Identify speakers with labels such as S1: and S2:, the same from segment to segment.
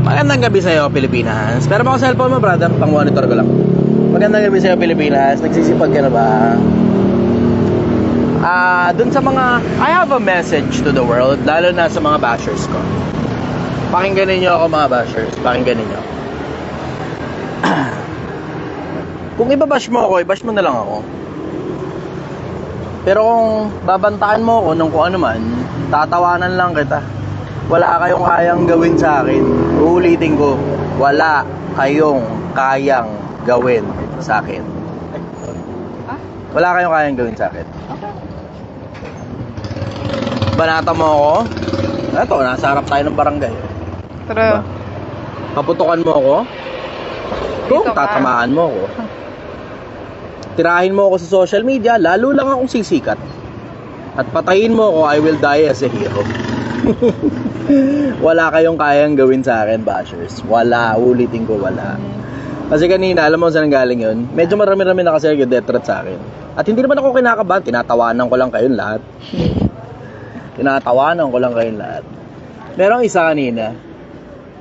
S1: Magandang gabi sa'yo, Pilipinas. Pero baka cellphone mo, brother, pang-monitor ko lang. Magandang gabi sa'yo, Pilipinas. Nagsisipag ka na ba? Dun sa mga, I have a message to the world, lalo na sa mga bashers ko. Pakinggan ninyo ako, mga bashers. Pakinggan ninyo. Kung ibabash mo ako, ibash mo na lang ako. Pero kung babantaan mo ako ng kung ano man, tatawanan lang kita. Wala kayong kayang gawin sa akin. Uulitin ko, wala kayong kayang gawin sa akin. Wala kayong kayang gawin sa akin. Banata mo ako. Eto, nasa harap tayo ng barangay.
S2: True.
S1: Paputukan mo ako. Kung tatamaan mo ako. Tirahin mo ako sa social media, lalo lang akong sisikat. At patayin mo ako, I will die as a hero. Wala kayong kayang gawin sa akin, bashers. Wala, ulitin ko, wala. Kasi kanina, alam mo saan galing yun? Medyo marami-rami na kasi nag-death threat sa akin. At hindi naman ako kinakabahan, tinatawanan ko lang kayong lahat. Tinatawanan ko lang kayong lahat. Merong isa kanina,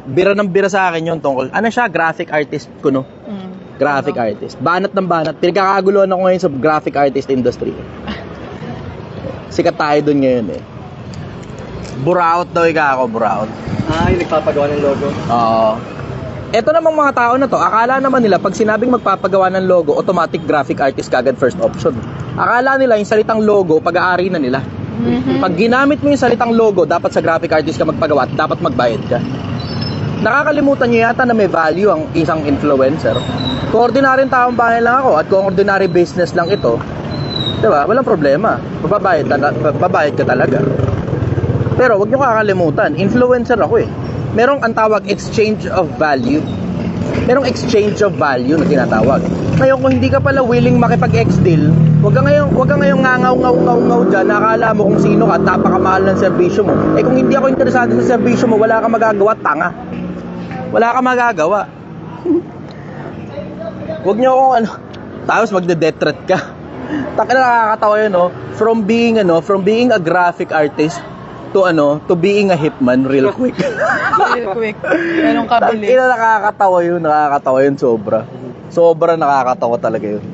S1: bira ng bira sa akin yun tungkol, ano siya, graphic artist ko, no? Graphic artist. Banat ng banat. Pinagkakaguluhan ako ngayon sa graphic artist industry. Sikat tayo dun ngayon eh. Buraot daw ako, buraot.
S3: Yung nagpapagawa ng logo.
S1: Oo. Eto namang mga tao na to, akala naman nila pag sinabing magpapagawa ng logo, automatic graphic artist kagad first option. Akala nila yung salitang logo, pag-aari na nila. Pag ginamit mo yung salitang logo, dapat sa graphic artist ka magpagawa at dapat magbayad ka. Nakakalimutan nyo yata na may value ang isang influencer. Kung ordinaryong taong bahay lang ako at kung ordinary business lang ito, diba? Walang problema. Babayad ka talaga. Pero wag nyo kakalimutan, influencer ako eh. Merong ang tawag exchange of value. Merong exchange of value na tinatawag. Ngayon kung hindi ka pala willing makipag-ex deal, wag ka ngayong ngangaw dyan, nakakala mo kung sino ka, tapakamahal ng serbisyo mo. Eh kung hindi ako interesado sa serbisyo mo, wala kang magagawa, tanga. Wala kang magagawa. Wag nyo akong tapos magde-death threat ka. Taka na nakakatawa yun, no? From being a graphic artist to being a hitman real quick.
S2: Real quick. Ganun kabili.
S1: Nakakatawa yun sobra. Sobra nakakatawa talaga yun.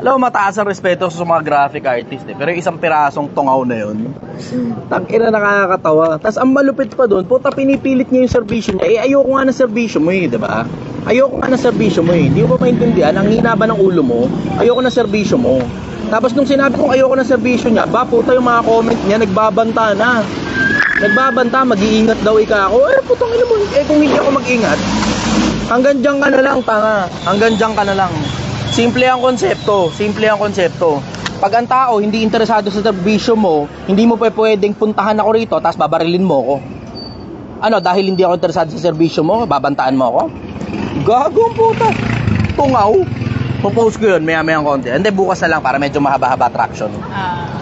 S1: Alam mo, mataas ang respeto sa mga graphic artist eh. Pero yung isang pirasong tungaw na yun, tangina nakakatawa. Tapos ang malupit pa doon, puta pinipilit niya yung serbisyo niya. Eh ayoko nga ng serbisyo mo eh, diba? Ayoko nga ng serbisyo mo eh. Hindi mo ba maintindihan? Ang hina ba ng ulo mo? Ayoko ng serbisyo mo. Tapos nung sinabi kong ayoko ng serbisyo niya, puta yung mga comment niya, nagbabanta na. Nagbabanta, mag-iingat daw ika ako. Eh putang ina mo, eh kung hindi ako mag-ingat, hanggang dyan ka na lang, tanga. Hanggang dyan ka na lang. Simple ang konsepto. Pag ang tao hindi interesado sa serbisyo mo, hindi mo pwedeng puntahan ako rito tapos babarilin mo ako. Ano, dahil hindi ako interesado sa serbisyo mo, babantaan mo ako? Gagong puta. Tungaw. Popost ko yun, maya-mayang konti. Hindi, bukas na lang para medyo mahaba-haba traction.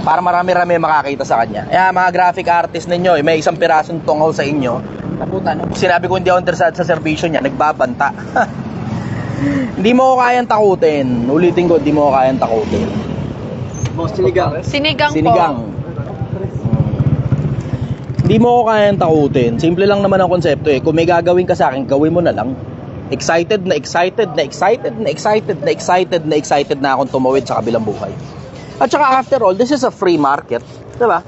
S1: Para marami-rami makakita sa kanya. Mga graphic artist ninyo, may isang pirasong tungaw sa inyo. Naputa, no? Sinabi ko hindi ako interesado sa serbisyo niya, nagbabanta. Hindi mo ko kayang takutin. Ulitin ko, hindi mo ko kayang takutin.
S2: Sinigang po.
S1: Hindi mo ko kayang takutin. Simple lang naman ang konsepto eh. Kung may gagawin ka sa akin, gawin mo na lang. Excited na akong tumawid sa kabilang buhay. At saka after all, this is a free market. Diba?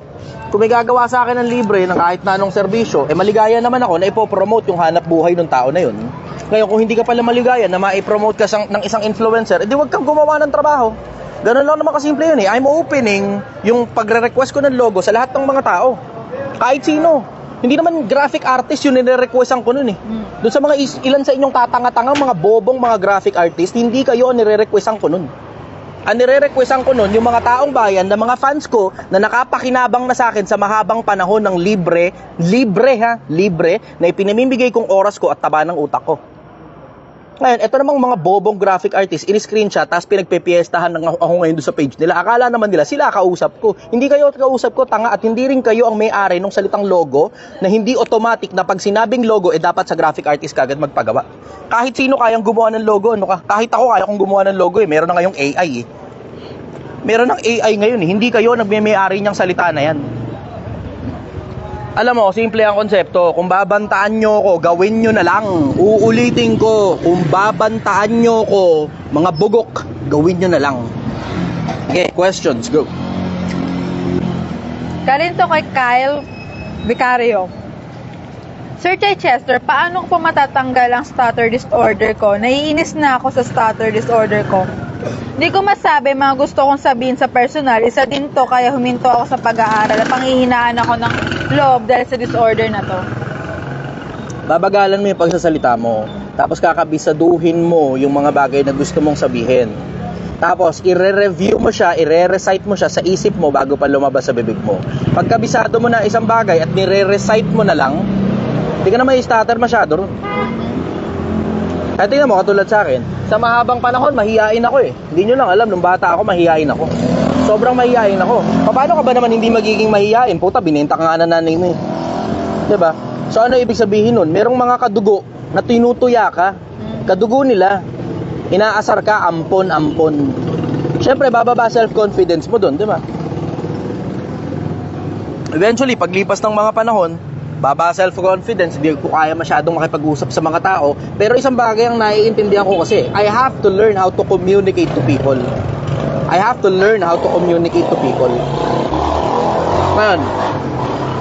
S1: Kung may gagawa sa akin ng libre ng kahit na anong serbisyo, maligaya naman ako na ipopromote yung hanap buhay ng tao na yun. Ngayon, kung hindi ka pala maligaya na maipromote ka ng isang influencer, edi wag kang gumawa ng trabaho. Ganun lang naman kasimple yun eh. I'm opening yung pagre-request ko ng logo sa lahat ng mga tao. Kahit sino. Hindi naman graphic artist yung nire-requestan ko nun eh. Doon sa mga ilan sa inyong tatanga-tanga, mga bobong mga graphic artist, hindi kayo ang nire-requestan ko nun. Ang nire-requestan ko nun, yung mga taong bayan na mga fans ko na nakapakinabang na sa akin sa mahabang panahon ng libre na ipinamimigay kong oras ko at taba ng utak ko. Ngayon, ito namang mga bobong graphic artist, in-screenshot, tapos pinagpepiestahan ng ako ngayon doon sa page nila. Akala naman nila, sila kausap ko. Hindi kayo kausap ko, tanga, at hindi rin kayo ang may-ari ng salitang logo na hindi automatic na pag sinabing logo, dapat sa graphic artist kagad magpagawa. Kahit sino kayang gumawa ng logo, kahit ako kaya kong gumawa ng logo meron na ngayong AI Meron ng AI ngayon Hindi kayo nagme-may-ari niyang salita na yan. Alam mo, simple ang konsepto. Kung babantaan nyo ko, gawin nyo na lang. Uulitin ko, kung babantaan nyo ko, mga bugok, gawin nyo na lang. Okay, questions, go.
S2: Galing to kay Kyle Vicario. Sir Chichester, paano ko matatanggal ang stutter disorder ko? Naiinis na ako sa stutter disorder ko. Hindi ko masabi mga gusto kong sabihin sa personal. Isa din to kaya huminto ako sa pag-aaral. Panghihinaan ako ng loob dahil sa disorder na to.
S1: Babagalan mo yung pagsasalita mo. Tapos kakabisaduhin mo yung mga bagay na gusto mong sabihin. Tapos i-review mo siya, i-recite mo siya sa isip mo bago pa lumabas sa bibig mo. Pagkabisado mo na isang bagay at nire-recite mo na lang, hindi ka na may stutter masyado. Kaya tingnan mo, katulad sa akin, sa mahabang panahon, mahihain ako eh. Hindi nyo lang alam, nung bata ako, mahihain ako. Sobrang mahihain ako. Paano ka ba naman hindi magiging mahihain? Puta, binenta ka nga na nanay mo eh. Diba? So ano ibig sabihin nun? Merong mga kadugo na tinutuya ka. Kadugo nila. Inaasar ka, ampon. Siyempre, bababa self-confidence mo dun, diba? Eventually, paglipas ng mga panahon, baba self-confidence, hindi ko kaya masyadong makipag-usap sa mga tao. Pero isang bagay ang naiintindihan ko kasi, I have to learn how to communicate to people. I have to learn how to communicate to people. Ngayon,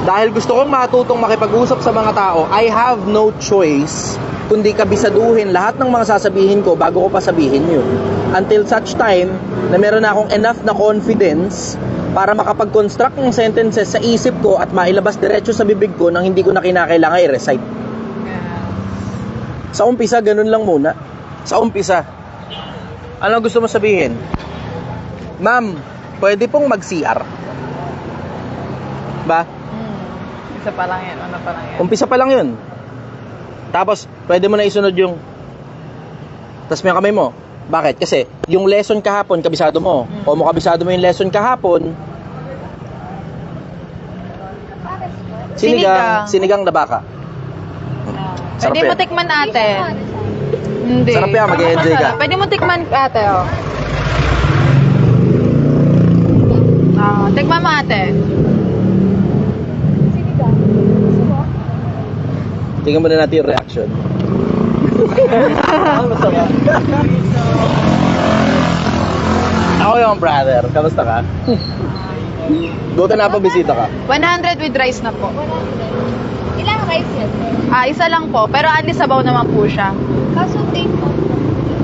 S1: dahil gusto kong matutong makipag-usap sa mga tao, I have no choice kundi kabisaduhin lahat ng mga sasabihin ko bago ko pa sabihin yun. Until such time na meron na akong enough na confidence para makapag-construct ng sentences sa isip ko at mailabas diretso sa bibig ko nang hindi ko na kinakailangan i-recite. Sa umpisa, ganun lang muna. Sa umpisa. Ano gusto mo sabihin? Ma'am, pwede pong mag-CR. Ba?
S2: Isa pa lang yan, ano pa lang yan.
S1: Umpisa pa lang yun. Tapos, pwede mo na isunod yung tapos may kamay mo. Bakit? Kasi, yung lesson kahapon, kabisado mo. O mo kabisado mo yung lesson kahapon, sinigang na baka. Sarap
S2: Pwede mo
S1: yan.
S2: tikman ate. Hindi.
S1: Sarap yan, mag-e-enjoy ka.
S2: Pwede mo tikman ate, oh. Tikman mo ate.
S1: Tingnan muna natin yung reaction. Ako yung brother. Kamusta ka? Buta na pa bisita ka.
S2: 100 with rice na po.
S4: Ilang rice yun?
S2: Isa lang po, pero at least sabaw naman po siya.
S4: Kaso take mo.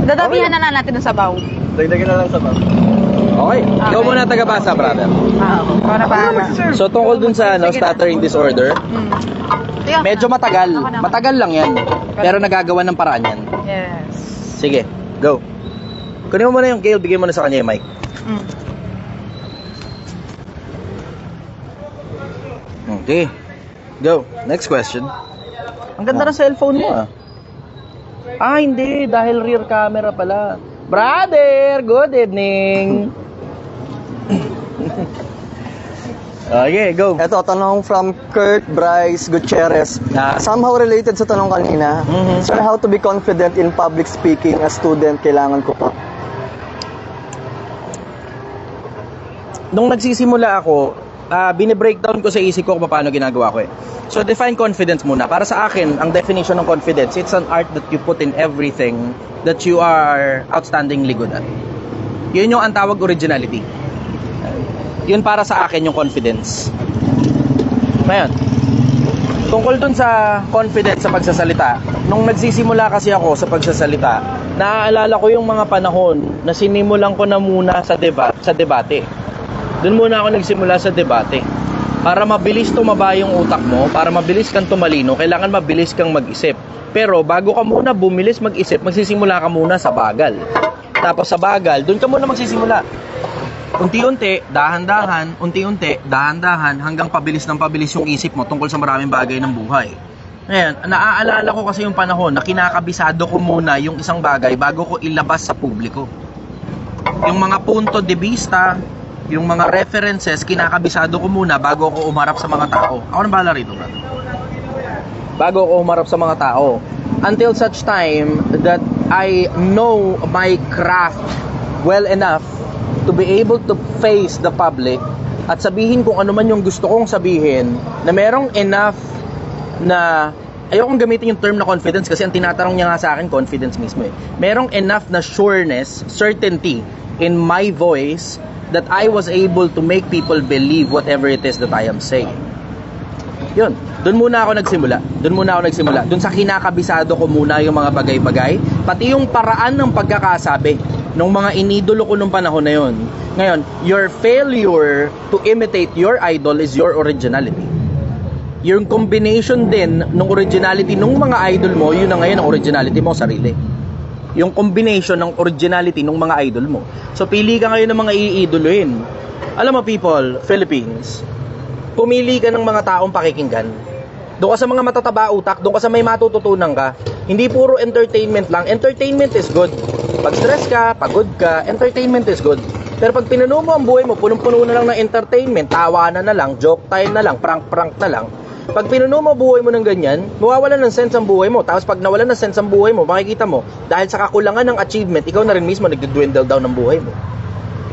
S2: Dadabihan na lang natin ng sabaw.
S3: Dagdagan na lang sa bang.
S1: Okay. Ikaw muna taga-basa, brother.
S2: Ikaw na bahala.
S1: So, tungkol dun sa stuttering disorder, medyo matagal. Matagal lang yan. Pero nagagawa ng paraan yan.
S2: Yes.
S1: Sige, go. Kunin mo muna yung Gale, bigay mo na sa kanya yung mic. Okay. Go. Next question. Ang ganda ng cellphone mo ah. Hindi. Dahil rear camera pala. Brother, good evening. Okay, go.
S3: Ito, tanong from Kurt Bryce Gutierrez. Somehow related sa tanong kanina. Sir, how to be confident in public speaking as student, kailangan ko pa?
S1: Nung nagsisimula ako, bine-breakdown ko sa isip ko kung paano ginagawa ko eh. So, define confidence muna. Para sa akin, ang definition ng confidence, it's an art that you put in everything that you are outstandingly good at. Yun yung ang tawag originality. Yun para sa akin yung confidence. Ngayon, tungkol dun sa confidence sa pagsasalita, nung nagsisimula kasi ako sa pagsasalita, naaalala ko yung mga panahon na sinimulan ko na muna sa debate. Doon muna ako nagsimula sa debate. Para mabilis tumaba yung utak mo, para mabilis kang tumalino, kailangan mabilis kang mag-isip. Pero bago ka muna bumilis mag-isip, magsisimula ka muna sa bagal. Tapos sa bagal, doon ka muna magsisimula. Unti-unti, dahan-dahan, hanggang pabilis ng pabilis yung isip mo tungkol sa maraming bagay ng buhay. Ngayon, naaalala ko kasi yung panahon na kinakabisado ko muna yung isang bagay bago ko ilabas sa publiko. Yung mga punto de vista, yung mga references, kinakabisado ko muna bago ko umarap sa mga tao. Ako nang bahala rito, brother. Bago ko umarap sa mga tao. Until such time that I know my craft well enough to be able to face the public at sabihin kung ano man yung gusto kong sabihin, na merong enough na, ayokong gamitin yung term na confidence kasi ang tinatanong niya nga sa akin, confidence mismo eh. Merong enough na sureness, certainty in my voice that I was able to make people believe whatever it is that I am saying. Yun, doon muna ako nagsimula. Doon sa kinakabisado ko muna yung mga bagay-bagay, pati yung paraan ng pagkakasabi ng mga inidolo ko nung panahon na yun. Ngayon, your failure to imitate your idol is your originality. Yung combination din ng originality ng mga idol mo, yun na ngayon ang originality mo sarili. Yung combination ng originality ng mga idol mo. So, pili ka ngayon ng mga iidolohin. Alam mo people, Philippines, pumili ka ng mga taong pakikinggan. Doon ka sa mga matataba utak, doon ka sa may matututunan ka. Hindi puro entertainment lang. Entertainment is good. Pag stress ka, pagod ka, entertainment is good. Pero pag pinuno mo ang buhay mo, punong-puno na lang ng entertainment, tawanan na lang, joke time na lang, prank-prank na lang. Pag pinuno mo buhay mo ng ganyan, mawawalan ng sense ang buhay mo. Tapos pag nawalan ng sense ang buhay mo, makikita mo, dahil sa kakulangan ng achievement, ikaw na rin mismo nagdidwindle down ng buhay mo.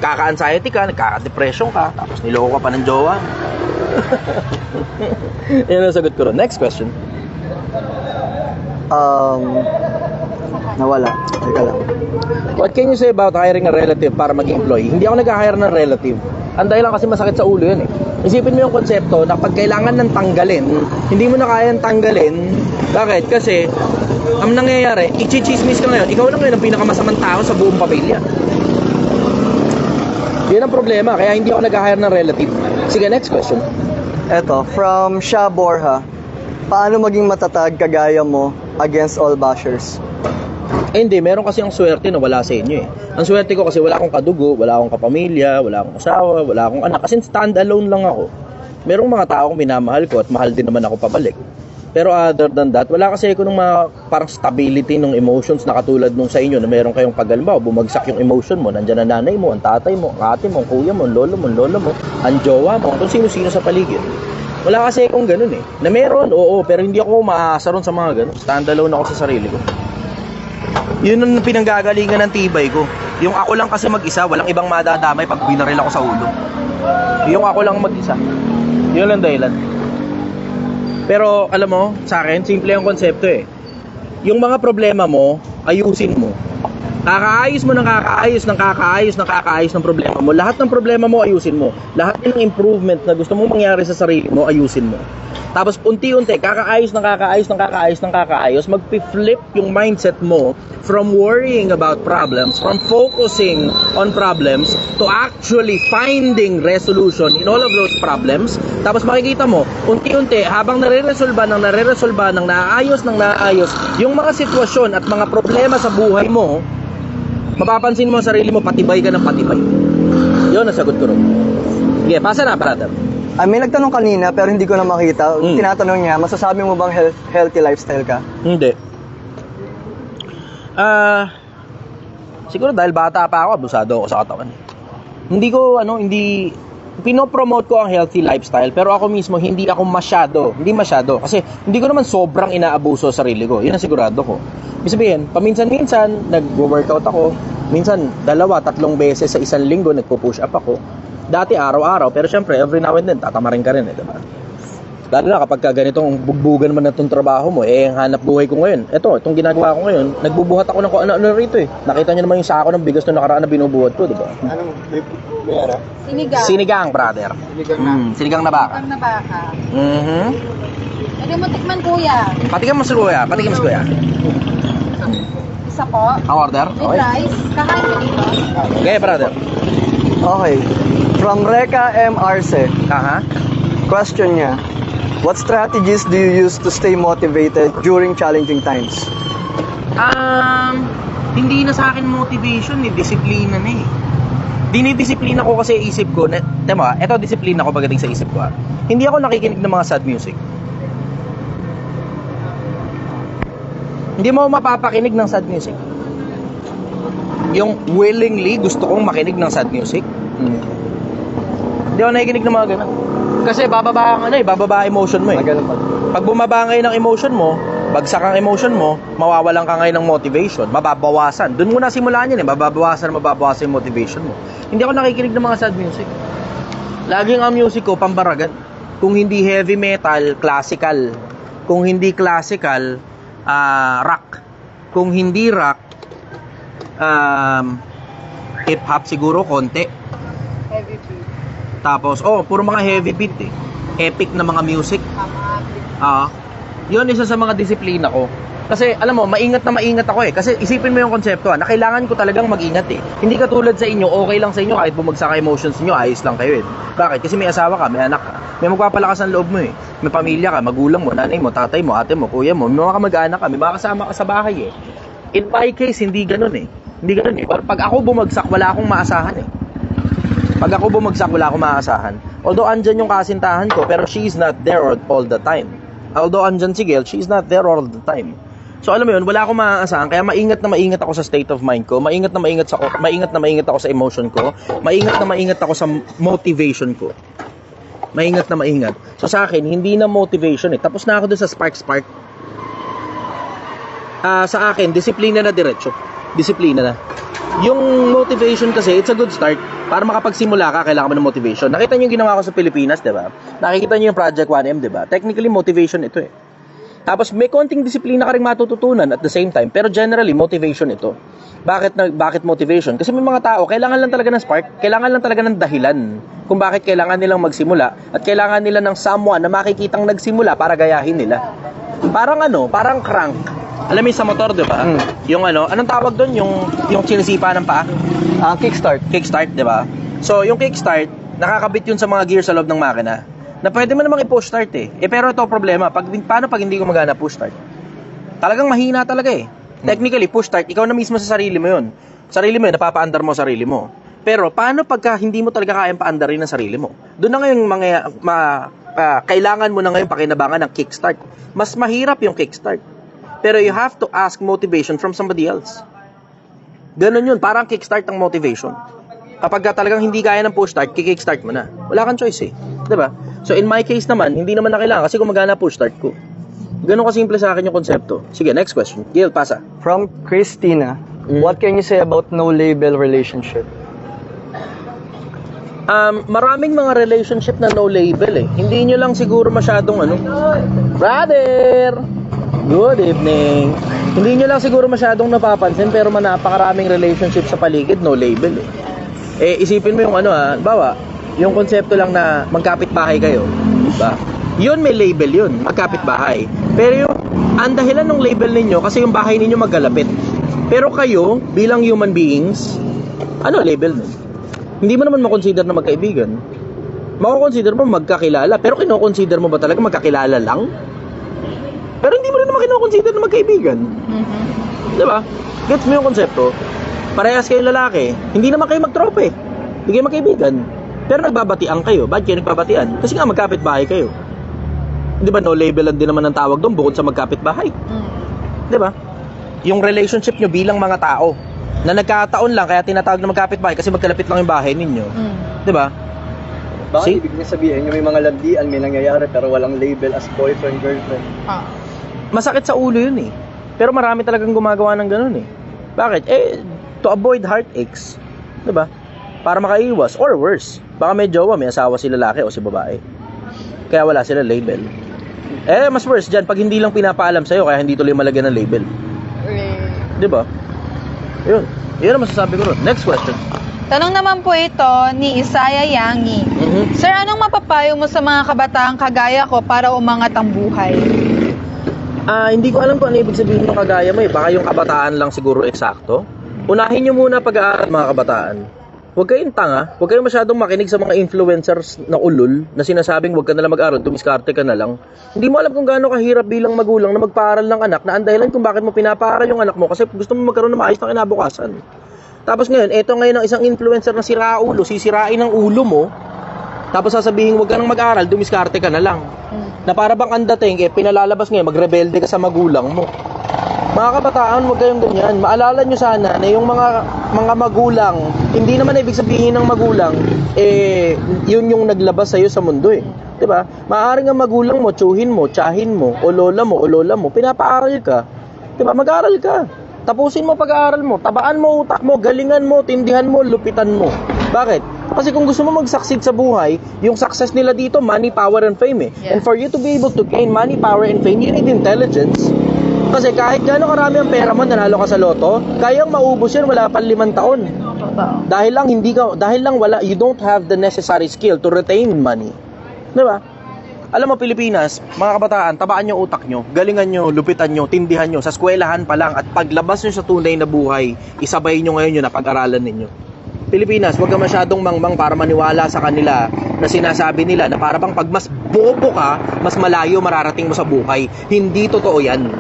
S1: Kaka-anxiety ka, nagkaka-depression ka, tapos niloko ka pa ng jowa. Yan ang sagot ko ron. Next question.
S3: Nawala. Teka lang.
S1: What can you say about hiring a relative para maging employee? Hindi ako nag-hire ng relative. Ang dahilan kasi masakit sa ulo yun eh. Isipin mo yung konsepto na pag kailangan ng tanggalin, hindi mo na kayang tanggalin. Bakit? Kasi, ang nangyayari, i-chismis ka ngayon, ikaw lang ngayon ang pinakamasamang tao sa buong pamilya. Yun ang problema, kaya hindi ako nag-hire ng relative. Sige, next question.
S3: Eto, from Sha Borja. Paano maging matatag kagaya mo against all bashers?
S1: Eh hindi, meron kasi ang swerte na wala sa inyo eh. Ang swerte ko kasi wala akong kadugo, wala akong kapamilya, wala akong asawa, wala akong anak. Kasi stand alone lang ako. Merong mga taong minamahal ko at mahal din naman ako pabalik. Pero other than that, wala kasi ako ng mga parang stability ng emotions na katulad nung sa inyo na meron kayong paggalma, bumagsak yung emotion mo, nandiyan ang nanay mo, ang tatay mo, ang ate mo, ang kuya mo, ang lolo mo, ang lola mo, ang jowa mo, kung sino-sino sa paligid. Wala kasi akong ganun eh. Na meron, oo, pero hindi ako umaasa ron sa mga ganun. Stand alone ako sa sarili ko. Yun ang pinanggagalingan ng tibay ko. Yung ako lang kasi mag-isa, walang ibang madadamay pag binaril ako sa ulo. Yung ako lang mag-isa. Yun ang dahilan. Pero alam mo, sa akin, simple ang konsepto eh. Yung mga problema mo, ayusin mo. Kakaayos mo ng kakaayos ng problema mo. Lahat ng problema mo, ayusin mo. Lahat ng improvement na gusto mong mangyari sa sarili mo, ayusin mo. Tapos unti-unti, kakaayos, magpi-flip yung mindset mo from worrying about problems, from focusing on problems, to actually finding resolution in all of those problems. Tapos makikita mo, unti-unti, habang nare-resolba, naayos, yung mga sitwasyon at mga problema sa buhay mo, mapapansin mo ang sarili mo, patibay ka ng patibay. Yun, nasagot ko rin. Sige, pasa na, brother.
S3: May nagtanong kanina pero hindi ko na makita. Tinatanong niya, masasabi mo bang healthy lifestyle ka?
S1: Hindi. Siguro dahil bata pa ako, abusado ako sa katawan. Hindi pinopromote ko ang healthy lifestyle, pero ako mismo hindi masyado, kasi hindi ko naman sobrang inaabuso sa sarili ko. Yun ang sigurado ko. Ibig sabihin, paminsan-minsan nag-workout ako, minsan 2-3 beses sa isang linggo nagpo-push up ako. Dati araw-araw, pero syempre every now and then tatamarin ka rin eh, diba? Lalo na kapag ganitong bugbugan man na itong trabaho mo, ang hanap buhay ko ngayon. Itong ginagawa ko ngayon, nagbubuhat ako ng ano rito eh. Nakita niyo naman yung sako ng bigas na nakaraan na binubuhat ko, diba?
S3: Anong
S2: Sinigang,
S1: brother. Sinigang na baka.
S2: Sinigang na baka. Pwede mo tikman, kuya.
S1: Patikim mo si kuya.
S2: Isa po.
S1: Ang order?
S2: With rice. Kakain mo dito.
S1: Okay, brother.
S3: Okay. From Reka M. Arce. Question niya, what strategies do you use to stay motivated during challenging times?
S1: Hindi na sa akin motivation, disiplina na eh. Dinidisiplina ko kasi isip ko, eto disiplina ko pagdating sa isip ko. Hindi ako nakikinig ng mga sad music. Hindi mo mapapakinig ng sad music. Yung willingly gusto kong makinig ng sad music. Hindi ako nakikinig ng mga ganun. Kasi bababa emotion mo eh. Pag bumaba ngayon ng emotion mo, bagsak ang emotion mo, mawawalan ka ngayon ng motivation, mababawasan. Doon muna simulan yan eh, mababawasan yung motivation mo. Hindi ako nakikinig ng mga sad music. Laging ang music ko, pambaragan. Kung hindi heavy metal, classical. Kung hindi classical, rock. Kung hindi rock, hip-hop siguro, konti.
S2: Heavy beat.
S1: Tapos, puro mga heavy beat eh. Epic na mga music. Yun isa sa mga disiplina ko. Kasi, alam mo, maingat ako eh. Kasi isipin mo yung konsepto na kailangan ko talagang mag-ingat eh. Hindi katulad sa inyo, okay lang sa inyo kahit bumagsak ang emotions niyo, ayos lang kayo eh. Bakit? Kasi may asawa ka, may anak ka. May magpapalakas ang loob mo eh. May pamilya ka, magulang mo, nanay mo, tatay mo, ate mo, kuya mo, may mga kamag-anak ka, may mga kasama ka sa bahay eh. In my case, hindi ganun eh. Hindi ganun eh. Pag ako bumagsak, wala akong maasahan eh. Pag ako bumagsak, wala akong maasahan. Although andyan yung kasintahan ko, pero she's not there all the time. Although andyan si Gail, she's not there all the time. So alam mo yun, wala akong maaasahan, kaya maingat ako sa state of mind ko, maingat na maingat ako sa emotion ko, maingat ako sa motivation ko. Maingat. So sa akin, hindi na motivation eh. Tapos na ako dun sa spark. Sa akin, disiplina na diretso. Disiplina na. Yung motivation kasi, it's a good start. Para makapagsimula ka, kailangan mo ng motivation. Nakita niyo yung ginawa ko sa Pilipinas, di ba? Nakikita niyo yung Project 1M, di ba? Technically, motivation ito eh. Tapos may konting disiplina ka rin matututunan at the same time, pero generally motivation ito. Bakit motivation? Kasi may mga tao kailangan lang talaga ng spark, kailangan lang talaga ng dahilan kung bakit kailangan nilang magsimula at kailangan nila ng someone na makikitang nagsimula para gayahin nila. Parang crank. Alam mo sa motor, 'di ba? Yung anong tawag doon, yung sinisipa ng paa?
S3: Kickstart.
S1: Kickstart, 'di ba? So, yung kickstart, nakakabit yun sa mga gear sa loob ng makina. Na pwede mo namang i-push start eh. Pero ito problema, paano pag hindi gumagana push start? Talagang mahina talaga eh. Technically, push start, ikaw na mismo sa sarili mo yun. Sarili mo yun, napapaandar mo sarili mo. Pero paano pagka hindi mo talaga kayang paandarin ng sarili mo? Doon na ngayon kailangan mo na ngayon pakinabangan ng kickstart. Mas mahirap yung kickstart. Pero you have to ask motivation from somebody else. Ganun yun, parang kickstart ang motivation. Kapag talagang hindi kaya ng push start, kickstart mo na. Wala kang choice eh. Diba? So in my case naman, hindi naman na kailangan kasi gumagana push start ko. Ganun kasimple sa akin yung konsepto. Sige, next question. Gail, pasa.
S3: From Christina, what can you say about no-label relationship?
S1: Maraming mga relationship na no label eh. Hindi nyo lang siguro masyadong Brother! Good evening. Hindi nyo lang siguro masyadong napapansin pero napakaraming relationship sa paligid no label eh. Isipin mo yung bawa, yung konsepto lang na magkapit-bahay kayo, diba? Yun may label yun, magkapit-bahay. Pero yung ang dahilan ng label ninyo kasi yung bahay ninyo magkalapit. Pero kayo bilang human beings, label nun? Hindi mo naman makonsider na magkaibigan. Mako-consider mo magkakilala, pero kino-consider mo ba talaga magkakilala lang? Pero hindi mo rin naman kino-consider na magkaibigan. Diba? Gets mo yung konsepto? Parehas kayong lalaki, hindi naman kayo magtropa eh. Hindi kayo magkaibigan. Pero nagbabatian kayo. Bakit kayo nagbabatian? Kasi nga magkapit-bahay kayo. Di ba no label lang din naman ang tawag doon bukod sa magkapit-bahay? Di ba? Yung relationship nyo bilang mga tao na nagkataon lang kaya tinatawag na magkapit-bahay kasi magkalapit lang yung bahay ninyo. Di ba?
S3: Baka ibig niya sabihin yung may mga landian, may nangyayari pero walang label as boyfriend, girlfriend.
S1: Masakit sa ulo yun eh. Pero marami talagang gumagawa ng ganun eh. Bakit? To avoid heartaches. Di ba? Para makaiwas or worse. Baka may jowa, may asawa si lalaki o si babae. Kaya wala sila label. Mas worse dyan pag hindi lang pinapaalam sa'yo kaya hindi tuloy malagyan ng label. Diba? Yun ang masasabi ko ron. Next question.
S2: Tanong naman po ito ni Isaya Yangi. Sir, anong mapapayo mo sa mga kabataang kagaya ko para umangat ang buhay?
S1: Hindi ko alam kung ano ibig sabihin ng kagaya mo eh. Baka yung kabataan lang siguro eksakto. Unahin nyo muna pag-aaral mga kabataan. Huwag kayong tanga, huwag kayong masyadong makinig sa mga influencers na ulol na sinasabing huwag ka nalang mag-aral, tumiskarte ka na lang. Hindi mo alam kung gaano kahirap bilang magulang na magpaaral ng anak na ang dahilan kung bakit mo pinapaaral yung anak mo kasi gusto mo magkaroon ng maayos na kinabukasan. Tapos ngayon, eto ngayon ang isang influencer na siraulo, sisirain ang ulo mo, tapos sasabihin huwag ka nang mag-aral, tumiskarte ka na lang. Na para bang ang dating, pinalalabas ngayon, magrebelde ka sa magulang mo. Mga kabataan, huwag kayong ganyan. Maalala nyo sana na yung mga magulang, hindi naman ibig sabihin ng magulang, yun yung naglabas sa'yo sa mundo eh. Diba? Maaaring ang magulang mo, tsuhin mo, tsahin mo, o lola mo, pinapaaral ka. Diba? Mag-aaral ka. Tapusin mo pag-aaral mo, tabaan mo utak mo, galingan mo, tindihan mo, lupitan mo. Bakit? Kasi kung gusto mo mag-succeed sa buhay, yung success nila dito, money, power, and fame eh.
S2: Yeah.
S1: And for you to be able to gain money, power, and fame, you need intelligence. Kasi kahit gaano karami ang pera mo, nanalo ka sa loto, kayang maubos yan, wala pang 5 taon.
S2: Totoo.
S1: Dahil lang wala, you don't have the necessary skill to retain money. Diba? Alam mo, Pilipinas, mga kabataan, tabaan nyo utak nyo, galingan nyo, lupitan nyo, tindihan nyo, sa eskwelahan pa lang, at paglabas nyo sa tunay na buhay, isabay nyo ngayon yun na pag-aralan ninyo. Pilipinas, huwag ka masyadong mangmang para maniwala sa kanila na sinasabi nila na para bang pag mas bobo ka, mas malayo mararating mo sa buhay. Hindi totoo yan.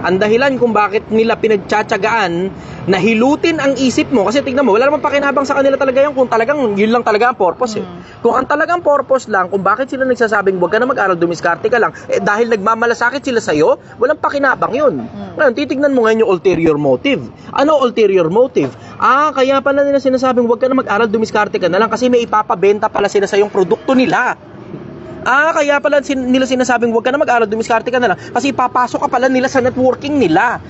S1: Ang dahilan kung bakit nila pinagtsatsagaan na hilutin ang isip mo, kasi tignan mo, wala namang pakinabang sa kanila talaga yun kung talagang yun lang talaga ang purpose eh. Kung ang talagang purpose lang, kung bakit sila nagsasabing huwag ka na mag-aral, dumiskarte ka lang, dahil nagmamalasakit sila sa'yo, walang pakinabang yun. Ngayon, titignan mo ngayon yung ulterior motive. Ano ulterior motive? Kaya pala nila sinasabing huwag ka na mag-aral, dumiskarte ka na lang kasi may ipapabenta pala sila sa yung produkto nila. Kaya pala nila sinasabing huwag ka na mag-aral, dumiskarte ka na lang kasi ipapasok ka pala nila sa networking nila.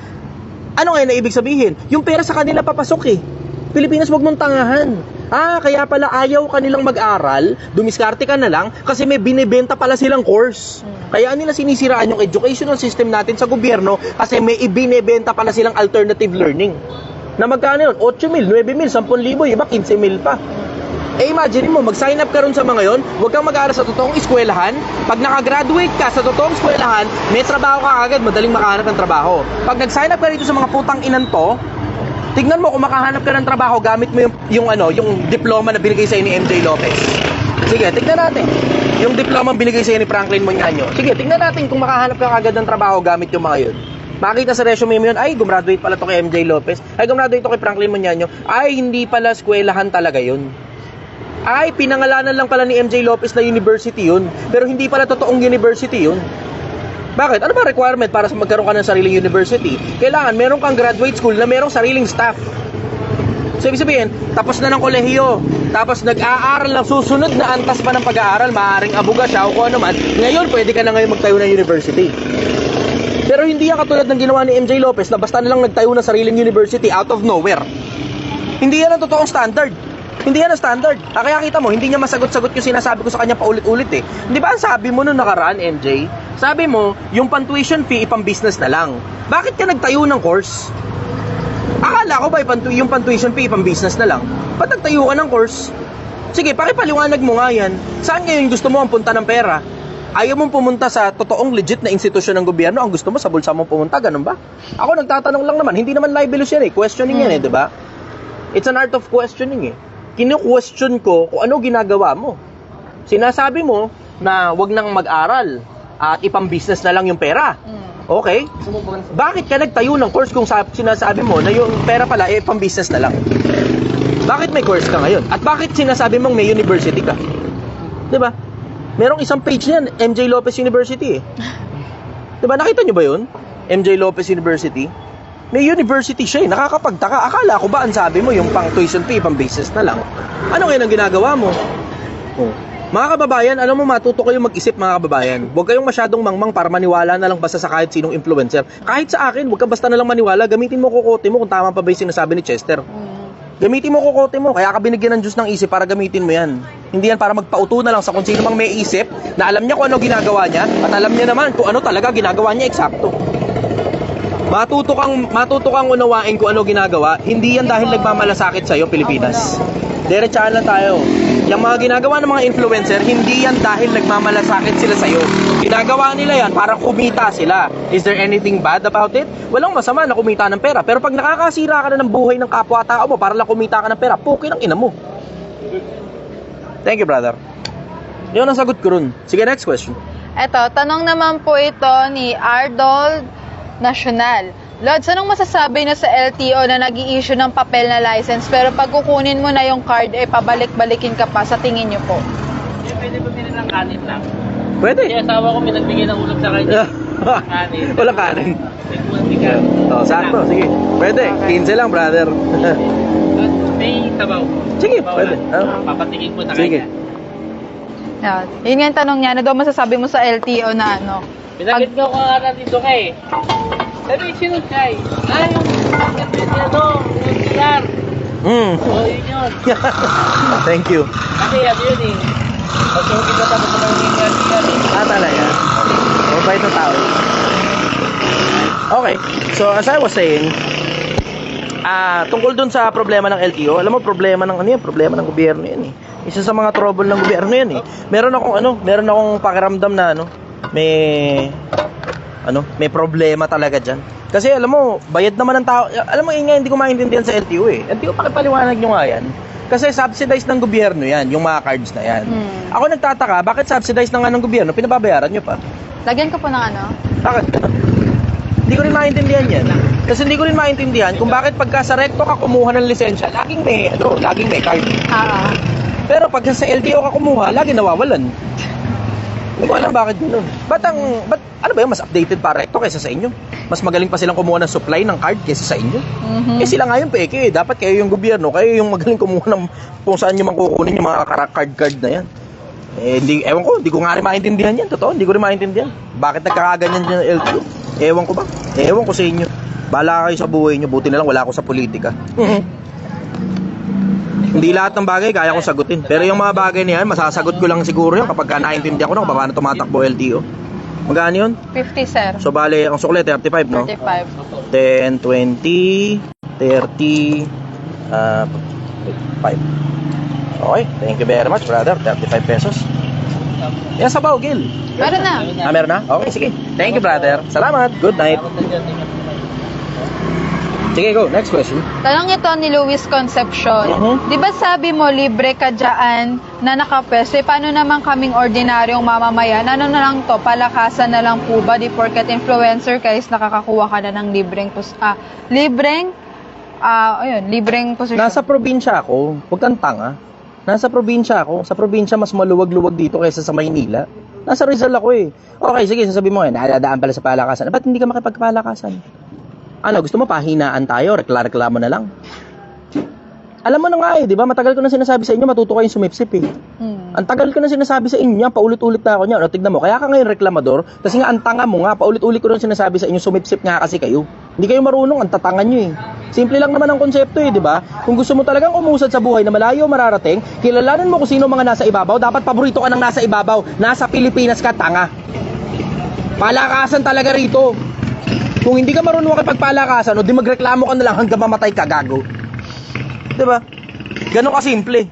S1: Ano ngayon na ibig sabihin? Yung pera sa kanila papasok eh. Pilipinas, huwag mong tangahan. Kaya pala ayaw kanilang mag-aral, dumiskarte ka na lang kasi may binibenta pala silang course. Kaya nila sinisiraan yung educational system natin sa gobyerno kasi may ibinibenta pala silang alternative learning. Na magkano yun? 8,000, 9,000, 10,000, iba 15,000 pa. Imagine mo, mag-sign up ka ron sa mga yon, huwag kang mag-aaral sa totoong eskwelahan. Pag nakagraduate ka sa totoong eskwelahan, may trabaho ka agad, madaling makahanap ng trabaho. Pag nag-sign up ka rito sa mga putang inan to, tignan mo kung makahanap ka ng trabaho, gamit mo yung diploma na binigay sa'yo ni MJ Lopez. Sige, tignan natin. Yung diploma binigay sa'yo ni Franklin Moñaño. Sige, tignan natin kung makahanap ka agad ng trabaho gamit yung mga yun. Makita sa resume mo yun, ay, gumraduate pala to kay MJ Lopez. Ay, gumraduate to kay Franklin Moñaño. Ay, hindi pala eskwelahan talaga yun. Ay, pinangalanan lang pala ni MJ Lopez na university yun. Pero hindi pala totoong university yun. Bakit? Ano ba requirement para sa magkaroon ka ng sariling university? Kailangan meron kang graduate school na merong sariling staff. So, ibig sabihin, tapos na ng kolehiyo, tapos nag-aaral lang, susunod na antas pa ng pag-aaral, maaaring abuga siya o kung ano man, ngayon pwede ka na ngayon magtayo ng university. Pero hindi yan katulad ng ginawa ni MJ Lopez na basta na lang nagtayo ng sariling university out of nowhere. Hindi yan ang totoong standard. Hindi yan ang standard. Kaya kita mo, hindi niya masagot-sagot yung sinasabi ko sa kanya paulit-ulit eh. Di ba ang sabi mo nung nakaraan, MJ? Sabi mo, yung pan-tuition fee, ipang-business na lang. Bakit ka nagtayo ng course? Akala ko ba yung pan-tuition fee, ipang-business na lang? Ba't nagtayo ka ng course? Sige, pakipaliwanag mo nga yan. Saan ngayon gusto mo ang punta ng pera? Ayaw mong pumunta sa totoong legit na institusyon ng gobyerno, ang gusto mo sa bulsa mong pumunta, ganun ba? Ako nagtatanong lang naman, hindi naman libelous yan eh. Questioning yan eh, di ba? It's an art of questioning eh. Kinu-question ko kung ano ginagawa mo. Sinasabi mo na wag nang mag-aral at ipang-business na lang yung pera. Okay? Bakit ka nagtayo ng course kung sinasabi mo na yung pera pala pang-business na lang? Bakit may course ka ngayon? At bakit sinasabi mong may university ka? Diba? Merong isang page niyan, MJ Lopez University eh. Diba? Nakita nyo ba yun? MJ Lopez University? May university siya eh, nakakapagtaka. Akala ko ba ang sabi mo yung pang tuition fee, pang business na lang? Ano ngayon ang ginagawa mo? Mga kababayan, alam mo, matuto kayo mag-isip mga kababayan. Huwag kayong masyadong mangmang para maniwala na lang basta sa kahit sinong influencer. Kahit sa akin, huwag ka basta na lang maniwala. Gamitin mo kokote mo kung tama pa ba yung sinasabi ni Chester. Gamitin mo kokote mo. Kaya ka binigyan ng Diyos ng isip para gamitin mo yan. Hindi yan para magpauto na lang sa kung sino mang may isip na alam niya kung ano ginagawa niya at alam niya naman kung ano talaga ginagawa niya eksakto. Matuto kang unawain kung ano ginagawa. Hindi yan dahil nagmamalasakit sa'yo, Pilipinas. Diretsahan lang tayo. Yung mga ginagawa ng mga influencer, hindi yan dahil nagmamalasakit sila sa'yo. Ginagawa nila yan para kumita sila. Is there anything bad about it? Walang masama na kumita ng pera. Pero pag nakakasira ka na ng buhay ng kapwa-tao mo para lang kumita ka ng pera, pukin ang ina mo. Thank you, brother. Yun ang sagot ko ron. Sige, next question.
S2: Eto, tanong naman po ito ni Arnold National. Lods, anong masasabi na sa LTO na nag-i-issue ng papel na license pero pag kukunin mo na yung card, pabalik-balikin ka pa sa tingin nyo po?
S5: Pwede ba nila ng kanin lang?
S1: Pwede.
S5: Kasi asawa ko may nagbigay ng ulam sa kanya. Kanin.
S1: Walang kanin.
S5: Nagmuntikan.
S1: Sakto. Sige. Pwede. 15 lang, brother.
S5: May sabaw.
S1: Sige,
S5: Sabaw
S1: pwede.
S5: lang. Papatikin po sa
S1: Sige.
S2: Yan.
S5: kanya.
S2: Yun nga yung tanong niya, ano daw masasabi mo sa LTO na ano?
S5: Pinagit ko nga dito kay. Sabi, sino kay? Yung PR. Oo, yun yun.
S1: Thank you.
S5: Kasi ano yun eh. Masugin na tapos na nangyayari yan eh.
S1: Talaga. Mabait na tao. Okay. So, as I was saying, tungkol dun sa problema ng LTO, alam mo, problema ng ano yan? Problema ng gobyerno yan eh. Isa sa mga trouble ng gobyerno yan eh. Meron akong pakiramdam na may problema talaga dyan. Kasi alam mo, bayad naman ng tao. Alam mo, hindi ko maintindihan sa LTO eh. LTO, pakipaliwanag nyo nga yan. Kasi subsidized ng gobyerno yan, yung mga cards na yan. Ako nagtataka, bakit subsidized na nga ng gobyerno, pinababayaran nyo pa?
S2: Lagyan ko po ng ano?
S1: Bakit? Hindi ko rin maintindihan yan. Kasi hindi ko rin maintindihan kung bakit pagka sa recto ka kumuha ng lisensya, laging may card. Pero pag sa LTO ka kumuha, lagi nawawalan. Hindi ko alam bakit gano'n. Ano ba yun, mas updated pa recto kaysa sa inyo? Mas magaling pa silang kumuha ng supply ng card kaysa sa inyo? Eh sila nga yung peke eh. Dapat kayo yung gobyerno, kayo yung magaling kumuha ng kung saan nyo makukunin yung mga card na yan. Ewan ko, hindi ko nga rin maintindihan yan. Totoo, hindi ko rin maintindihan. Bakit nagkakaganyan dyan ng LTO? Ewan ko ba? Ewan ko sa inyo. Bahala kayo sa buhay nyo, buti na lang wala ako sa politika. Hindi lahat ng bagay kaya kong sagutin. Pero yung mga bagay na yan, masasagot ko lang siguro yun kapag naintindihan ko na kung paano tumatakbo LTO. Magkano yun?
S2: 50, sir.
S1: So bale, ang sukle 35, no?
S2: 35.
S1: 10, 20, 30, 5. Okay, thank you very much, brother. 35 pesos. Yan sabaw, Gil.
S2: Meron na.
S1: Meron na? Okay, sige. Thank you, brother. Salamat. Good night. Sige, go. Next question.
S2: Tanong ito ni Luis Concepcion. Di ba sabi mo libre ka dyan na nakapwesto? Paano naman kaming ordinaryong mamamayan? Ano na lang to? Palakasan na lang po ba? Di porket influencer guys, nakakakuha ka na ng libreng posisyon.
S1: Nasa probinsya ako. Huwag kang tanga. Nasa probinsya ako. Sa probinsya, mas maluwag-luwag dito kaysa sa Maynila. Nasa Rizal ako eh. Okay, sige, sasabihin mo, nadadaan pala sa palakasan. Ba't hindi ka makipagpalakasan? Ano, gusto mo pahinaan tayo? Reklamo na lang. Alam mo na nga eh, di ba? Matagal ko na sinasabi sa inyo, matuto kayong sumipsip eh. Ang tagal ko na sinasabi sa inyo, paulit-ulit na ako niya. O, tignan mo, kaya ka ngayon reklamador, kasi nga ang tanga mo nga, paulit-ulit ko na sinasabi sa inyo, sumipsip nga kasi kayo. Hindi kayo marunong, ang tatangan nyo eh. Simple lang naman ang konsepto eh, di ba? Kung gusto mo talagang umusad sa buhay na malayo mararating, kilalanin mo kung sino mga nasa ibabaw, dapat paborito ka ng nasa ibabaw. Nasa Pilipinas ka, tanga. Palakasan talaga rito. Kung hindi ka marunong makipagpalakasan, o di magreklamo ka na lang hanggang mamatay ka, gago. Diba? Ganon ka simple.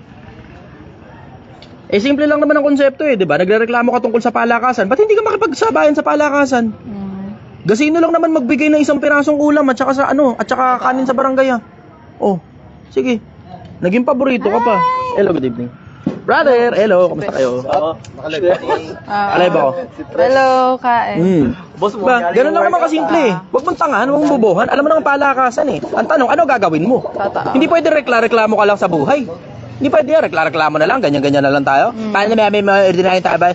S1: Simple lang naman ang konsepto eh, diba? Nagrereklamo ka tungkol sa palakasan. Ba't hindi ka makipagsabayan sa palakasan? Gasino lang naman magbigay ng isang pirasong ulam at saka kanin sa barangay ah. Oh, sige. Naging paborito ka pa. Hello, good evening. Brother, hello, kamusta kayo? Alive ako.
S2: Hello, kain.
S1: Ba, ganun lang naman kasimple eh. Huwag mong tangahan, huwag mong bubuhan. Alam mo na ang palakasan eh. Ang tanong, ano gagawin mo? Hindi pwede reklamo ka lang sa buhay. Hindi pwede yan, reklamo na lang, ganyan-ganyan na lang tayo. Paano na may ordinary tayo ba?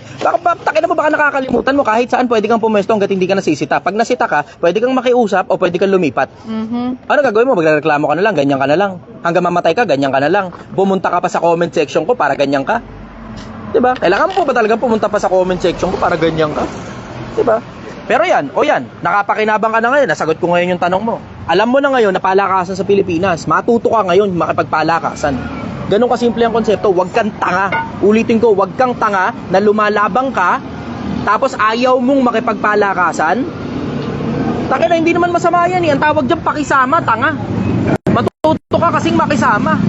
S1: Takin mo, baka nakakalimutan mo, kahit saan pwede kang pumesto hanggat hindi ka nasisita. Pag nasita ka, pwede kang makiusap o pwede kang lumipat. Ano gagawin mo? Magreklamo ka na lang, ganyan ka na lang. Hanggang mamatay ka, ganyan ka na lang. Pumunta ka pa sa comment section ko para ganyan ka. Diba? Kailangan mo ba talaga pumunta pa sa comment section ko para ganyan ka? Diba? Pero yan, nakapakinabang ka na ngayon, nasagot ko ngayon yung tanong mo. Alam mo na ngayon na palakasan sa Pilipinas, matuto ka ngayon makipagpalakasan. Ganun kasimple ang konsepto, huwag kang tanga. Ulitin ko, huwag kang tanga na lumalabang ka, tapos ayaw mong makipagpalakasan. Taka na, hindi naman masama yan eh. Ang tawag dyan, pakisama, tanga. Matuto ka kasing makisama.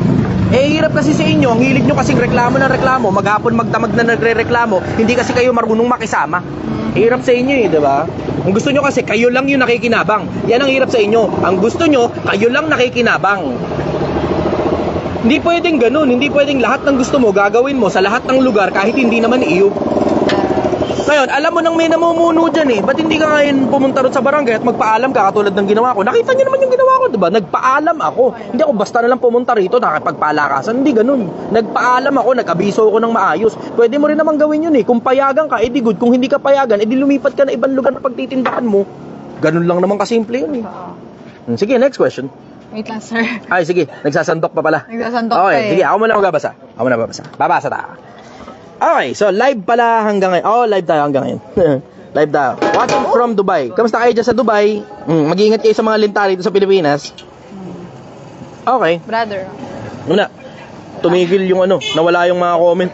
S1: Hirap kasi sa inyo, ang hilig nyo kasing reklamo ng reklamo, maghapon magdamag na nagre-reklamo, hindi kasi kayo marunong makisama. Hirap sa inyo eh, di ba? Ang gusto nyo kasi, kayo lang yung nakikinabang. Yan ang hirap sa inyo. Ang gusto nyo, kayo lang nakikinabang. Hindi pwedeng ganun, hindi pwedeng lahat ng gusto mo gagawin mo sa lahat ng lugar kahit hindi naman iyo. Ngayon, alam mo nang may namumuno dyan eh, ba't hindi ka ngayon pumunta ron sa barangay at magpaalam ka katulad ng ginawa ko? Nakita niyo naman yung ginawa ko, diba? Nagpaalam ako. Hindi ako basta na lang pumunta rito, nakipagpalakasan, hindi ganun. Nagpaalam ako, nag-abiso ako ng maayos. Pwede mo rin naman gawin yun eh. Kung payagan ka, edi good. Kung hindi ka payagan, edi lumipat ka na ibang lugar na pagtitindahan mo. Ganun lang naman kasimple yun eh. Sige, next question.
S2: Wait lang, sir.
S1: Ay, sige. Nagsasandok pa pala.
S2: Nagsasandok
S1: okay,
S2: pa eh.
S1: Sige, ako muna magbabasa. Babasa tayo. Okay, so live pala hanggang ngayon. Live tayo hanggang ngayon. Live tayo. Watching from Dubai. Kamusta kayo dyan sa Dubai? Mag-iingat kayo sa mga linta dito sa Pilipinas. Okay.
S2: Brother.
S1: Muna, tumigil yung nawala yung mga comment.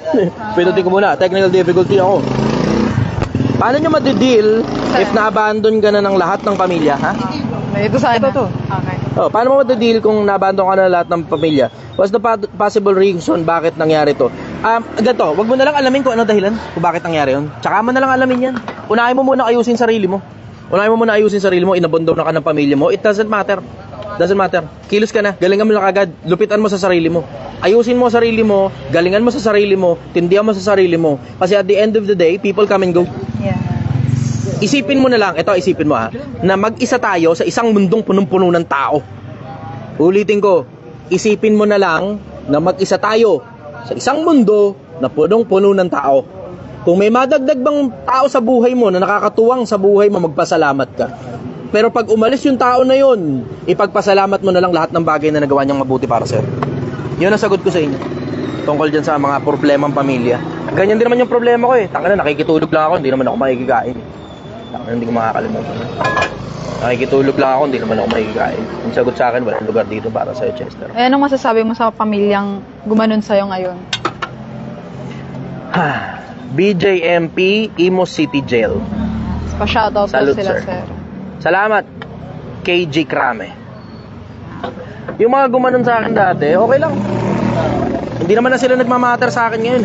S1: Pinutin ko muna, technical difficulty ako. Paano nyo madideal if na-abandon ka na ng lahat ng pamilya, ha?
S2: Ito sana.
S1: Ito.
S2: Okay.
S1: Oh, paano mo madideal kung na-abandon ka na ng lahat ng pamilya? What's the possible reason bakit nangyari to? Ganito, wag mo na lang alamin kung ano dahilan, kung bakit nangyari yun. Tsaka mo na lang alamin yan. Unahin mo muna ayusin sarili mo. Inabandon na ka ng pamilya mo. It doesn't matter. Kilos ka na, galingan mo lang agad, lupitan mo sa sarili mo. Ayusin mo sarili mo, galingan mo sa sarili mo, tindihan mo sa sarili mo. Kasi at the end of the day, people come and go.
S2: Yeah.
S1: Isipin mo na lang, isipin mo na mag-isa tayo sa isang mundong punong-puno ng tao. Ulitin ko, isipin mo na lang na mag-isa tayo sa isang mundo na punong-puno ng tao. Kung may madagdag bang tao sa buhay mo na nakakatuwang sa buhay mo, magpasalamat ka. Pero pag umalis yung tao na yun, ipagpasalamat mo na lang lahat ng bagay na nagawa niyang mabuti para sa'yo. Yun ang sagot ko sa inyo. Tungkol dyan sa mga problemang pamilya. Ganyan din naman yung problema ko Tanga na, nakikitulog lang ako, hindi naman ako makikikain. Hindi ko makakalimutan. Nakikitulog lang ako, hindi naman ako makikikain. Yung sagot sa akin, walang lugar dito para sa'yo, Chester.
S2: Anong masasabi mo sa pamilyang gumanon sa'yo ngayon?
S1: BJMP, Imo City Jail.
S2: Pa-shoutout po
S1: Salute,
S2: sila,
S1: sir.
S2: sir.
S1: Salamat, KG Krame. Yung mga gumanon sa akin dati, okay lang. Hindi naman na sila nagmamatter sa akin ngayon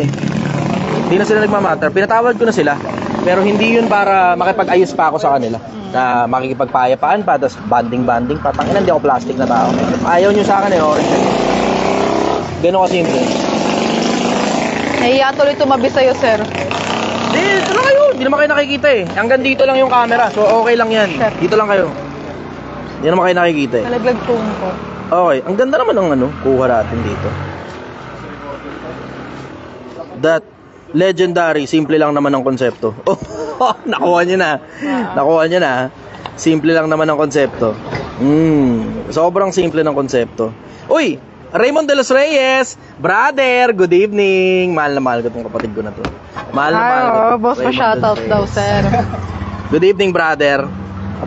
S1: Hindi na sila nagmamatter. Pinatawad ko na sila. Pero hindi yun para makipag-ayos pa ako sa kanila. Na makikipagpayapaan pa, tapos banding-banding pa. Tanginan, hindi ako plastic na tao. Ayaw nyo sa akin orange. Ganun kasimple.
S2: Nahiya tuloy tumabi sa'yo, sir.
S1: Dito lang kayo. Hindi naman kayo nakikita Hanggang dito lang yung camera. So okay lang yan.
S2: Sir.
S1: Dito lang kayo. Hindi naman kayo nakikita
S2: Nalaglag phone ko.
S1: Okay. Ang ganda naman ng kuha natin dito. That legendary, simple lang naman ang konsepto. Oh, nakuha nyo na. Nakuha nyo na. Simple lang naman ang konsepto. Sobrang simple ng konsepto. Uy! Raymond de los Reyes, brother, good evening. Mahal na mahal ko itong kapatid ko na to. Mahal na mahal ko.
S2: Boss pa shoutout daw, sir.
S1: Good evening, brother.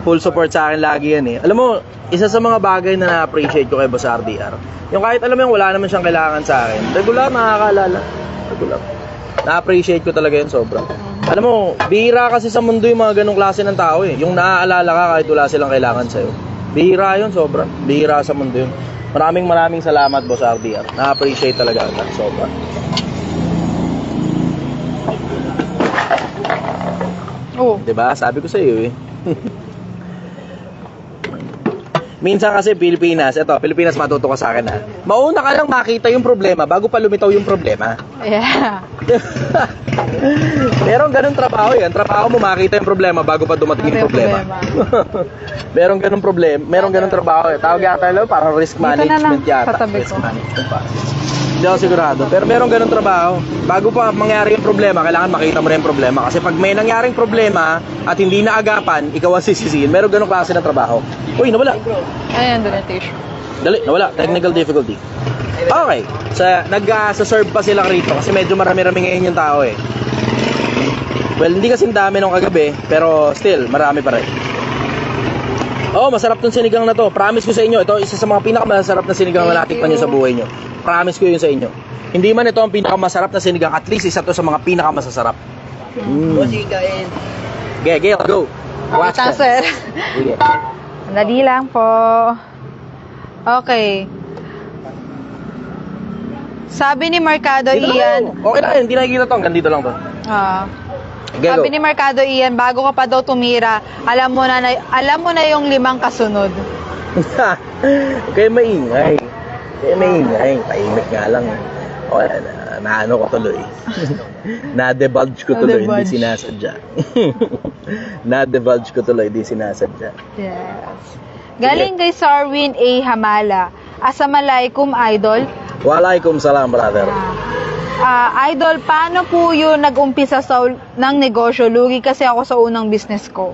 S1: Full support sa akin lagi yan Alam mo, isa sa mga bagay na na-appreciate ko kay Boss RDR, yung kahit alam mo yung wala naman siyang kailangan sa akin, regular nakakaalala. Regular. Na-appreciate ko talaga yun sobra. Alam mo, bihira kasi sa mundo yung mga ganong klase ng tao Yung naaalala ka kahit wala silang kailangan sa'yo. Bihira yun sobra. Bihira sa mundo yun. Maraming salamat, Boss RDR. Na-appreciate talaga ako. Sobra.
S2: Oh.
S1: Diba? Sabi ko sa iyo Minsan kasi Pilipinas matuto ka sa akin mauna ka lang makita yung problema bago pa lumitaw yung problema.
S2: Yeah.
S1: Merong ganun trabaho trabaho mo makita yung problema bago pa dumating yung problema. Merong ganun trabaho Tawag yata parang risk management yata. Risk management pa. Hindi ako sigurado. Pero merong ganun trabaho. Bago pa mangyari yung problema, kailangan makita mo na yung problema. Kasi pag may nangyaring problema at hindi naagapan, ikaw ang sisisihin. Merong ganung klase ng trabaho. Uy, nawala.
S2: Ayan, doon yung tissue.
S1: Dali, nawala. Technical difficulty. Okay. Nag-serve pa sila rito kasi medyo marami-rami ngayon yung tao Well, hindi kasing dami nung kagabi, pero still, marami pa rin. Masarap tong sinigang na to. Promise ko sa inyo, ito isa sa mga pinakamasarap na sinigang na natikman nyo sa buhay nyo. Promise ko yun sa inyo. Hindi man ito ang pinakamasarap na sinigang, at least isa to sa mga pinakamasasarap. Gail, go. Watch
S2: Kita,
S1: that.
S2: sir.
S1: Sige.
S2: Dali lang po. Okay. Sabi ni Mercado
S1: Dito lang
S2: Ian,
S1: ako. Okay lang, hindi nakikita to. Hanggang dito lang to. Okay,
S2: sabi
S1: go.
S2: ni Mercado Ian, bago ka pa daw tumira, alam mo na yung 5 kasunod.
S1: Okay, maingay. Tahimik nga lang. Naano ko tuloy. Na-divulge ko tuloy, hindi sinasadya. Na-divulge ko tuloy, hindi sinasadya.
S2: Yes. Galing kay Sarwin A. Hamala. Assalamualaikum, Idol.
S1: Walaikum salam, brother.
S2: Idol, paano po yun nag-umpisa ng negosyo? Lugi kasi ako sa unang business ko.